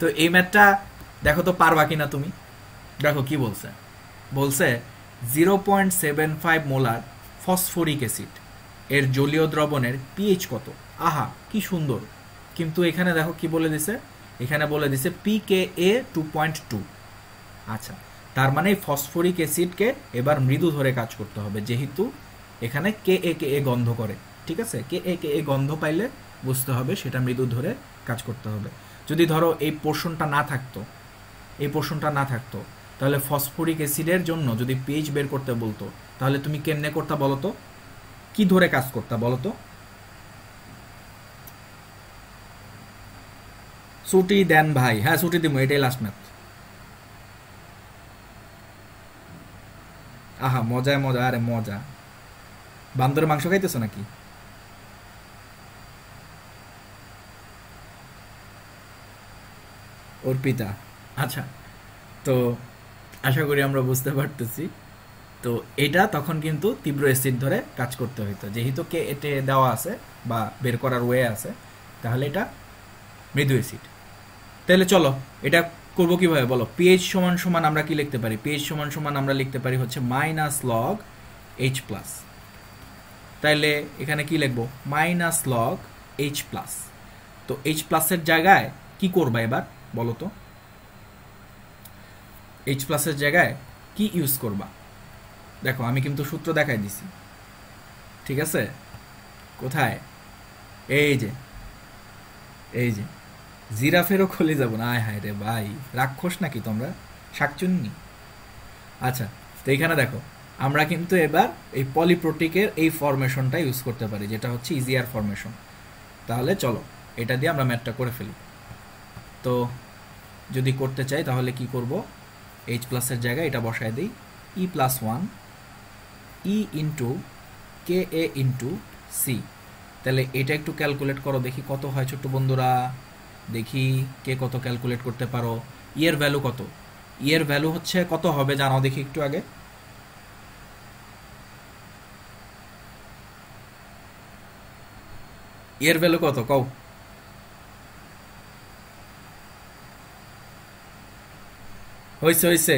তো এই ম্যাথটা দেখো তো পারবা কিনা তুমি। দেখো কি বলছে। বলছে 0.75 মোলার ফসফরিক অ্যাসিড এর জলীয় দ্রবণের পিএইচ কত। আহা, কি সুন্দর। কিন্তু এখানে দেখো কি বলে দিছে, এখানে বলে দিছে pKa 2.2। আচ্ছা, তার মানে ফসফরিক অ্যাসিডকে এবার মৃদু ধরে কাজ করতে হবে, যেহেতু এখানে Ka গন্ধ করে। ঠিক আছে, Ka গন্ধ পাইলে বুঝতে হবে সেটা মৃদু ধরে কাজ করতে হবে। যদি ধরো এই পোর্শনটা না থাকতো, এই পোর্শনটা না থাকতো, তাহলে ফসফরিক অ্যাসিডের জন্য যদি পিএইচ বের করতে বলতো, তাহলে তুমি কেমনে করতা বলো তো? কি ধরে কাজ করতা বলো তো? ছুটি দেন ভাই। হ্যাঁ, ছুটি দিব, এটাই লাস্ট ম্যাথ। আহা, মজায় মজা, আরে মজা। বান্দরের মাংস খাইতেছো নাকি? অর্পিতা, আচ্ছা। তো আশা করি আমরা বুঝতে পারতেছি। তো এটা তখন কিন্তু তীব্র অ্যাসিড ধরে কাজ করতে হইতো, যেহেতু কে এতে দেওয়া আছে বা বের করার ওয়ে আছে, তাহলে এটা মৃদু অ্যাসিড। তাহলে চলো এটা করবো কিভাবে বলো। পিএইচ সমান সমান আমরা কি লিখতে পারি? পিএইচ সমান সমান আমরা লিখতে পারি হচ্ছে -log H+। তাইলে এখানে কি লিখবো? -log H+। তো H+ এর জায়গায় কি করবা এবার বলো তো? H+ এর জায়গায় কি ইউজ করবা? দেখো আমি কিন্তু সূত্র দেখাই দিছি, ঠিক আছে? কোথায়? এই যে, এই যে, জিরাফেরও খলি যাব না। আয় হায় রে ভাই, রাক্ষস নাকি তোমরা, শাকচুন্নি। আচ্ছা, তো এইখানে দেখো আমরা কিন্তু এবার এই পলিপ্রোটিকের এই ফরমেশনটা ইউজ করতে পারি, যেটা হচ্ছে ইজিআর ফরমেশন। তাহলে চলো এটা দিয়ে আমরা ম্যাথটা করে ফেলি। তো যদি করতে চাই তাহলে কি করব? H+ এর জায়গায় এটা বসায় দিই, E+1 E ইন্টু কে এ ইন্টু সি। তাহলে এটা একটু ক্যালকুলেট করো দেখি কত হয় ছোট্ট বন্ধুরা, দেখি কে কত ক্যালকুলেট করতে পারো। ইয়ের ভ্যালু কত? ইয়ের ভ্যালু হচ্ছে কত হবে জানাও দেখি একটু আগে। ইয়ের ভ্যালু কত কও? হইছে হইছে,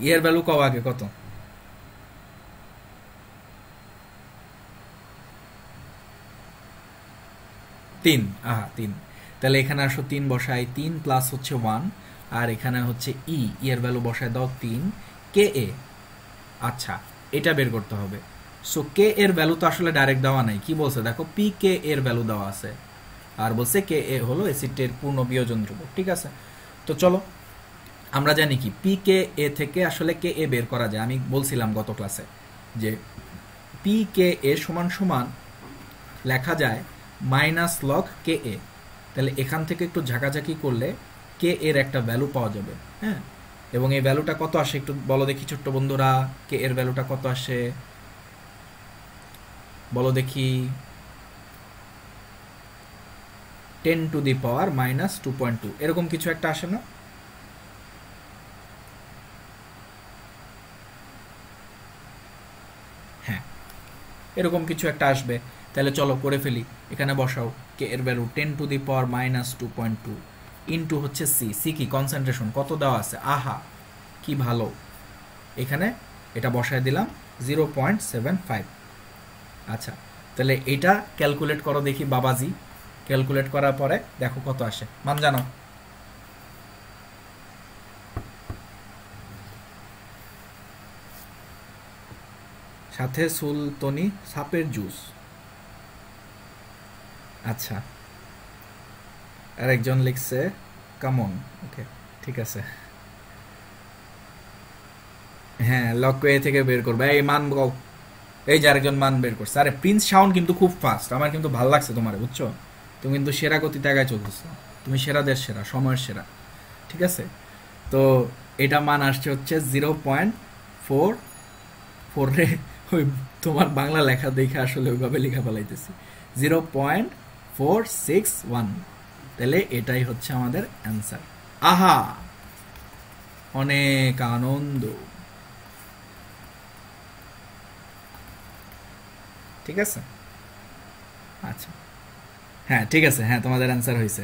ইয়ের ভ্যালু কও আগে কত? 3। আহা 3। তাহলে এখানে আসো 3 বসাই, 3 প্লাস হচ্ছে 1, আর এখানে হচ্ছে এর ভ্যালু বসায় দাও 3, কে এ। আচ্ছা, এটা বের করতে হবে। সো কে এর ভ্যালু তো আসলে ডাইরেক্ট দেওয়া নাই, কি বলছে দেখো, পি কে এর ভ্যালু দেওয়া আছে, আর বলছে কে এ হলো অ্যাসিডের পূর্ণ বিয়োজন ধ্রুবক। ঠিক আছে, তো চলো আমরা জানি কি পি কে এ থেকে আসলে কে এ বের করা যায়। আমি বলছিলাম গত ক্লাসে যে পি কে এ সমান সমান লেখা যায় মাইনাস লগ কে এ। তাহলে এখান থেকে একটু ঝাঁকাঝাঁকি করলে কে এর একটা ভ্যালু পাওয়া যাবে। হ্যাঁ, এবং এই ভ্যালুটা কত আসে একটু বলো দেখি ছোট্ট বন্ধুরা, কে এর ভ্যালুটা কত আসে বলো দেখি। 10⁻⁻², এরকম কিছু একটা আসে না? হ্যাঁ, এরকম কিছু একটা আসবে। তাহলে চলো করে ফেলি, এখানে বসাও কে এর ভ্যালু 10⁻².2 ইন্টু হচ্ছে সি। সি কি কনসেন্ট্রেশন, কত দেওয়া আছে, আহা কি ভালো, এখানে এটা বসায় দিলাম 0.75। আচ্ছা, তাহলে এটা ক্যালকুলেট করো দেখি বাবাজি, ক্যালকুলেট করার পরে দেখো কত আসে, মান জানো? সাথে সুলতনি সাপের জুস। আচ্ছা, আরেকজন লিখছে কামন। ওকে, ঠিক আছে। হ্যাঁ, লক্ষ্য এ থেকে বের করবে, এই মান বল। এই যে আরেকজন মান বের করছে। আরে প্রিন্স সাউন্ড কিন্তু খুব ফাস্ট, আমার কিন্তু ভালো লাগছে তোমার, বুঝছো? তুমি কিন্তু সেরা গতিতে আগায় চলতেছো, তুমি সেরাদের সেরা, সময়ের সেরা। ঠিক আছে, তো এটা মান আসছে হচ্ছে 0.44 রে। ওই তোমার বাংলা লেখা দেখে আসলে ওইভাবে লেখা ফেলাইতেছি, 0.461। তাহলে এটাই হচ্ছে আমাদের অ্যান্সার। আহা, অনেক আনন্দ। ঠিক আছে, আচ্ছা, হ্যাঁ ঠিক আছে, হ্যাঁ তোমাদের অ্যান্সার হয়েছে।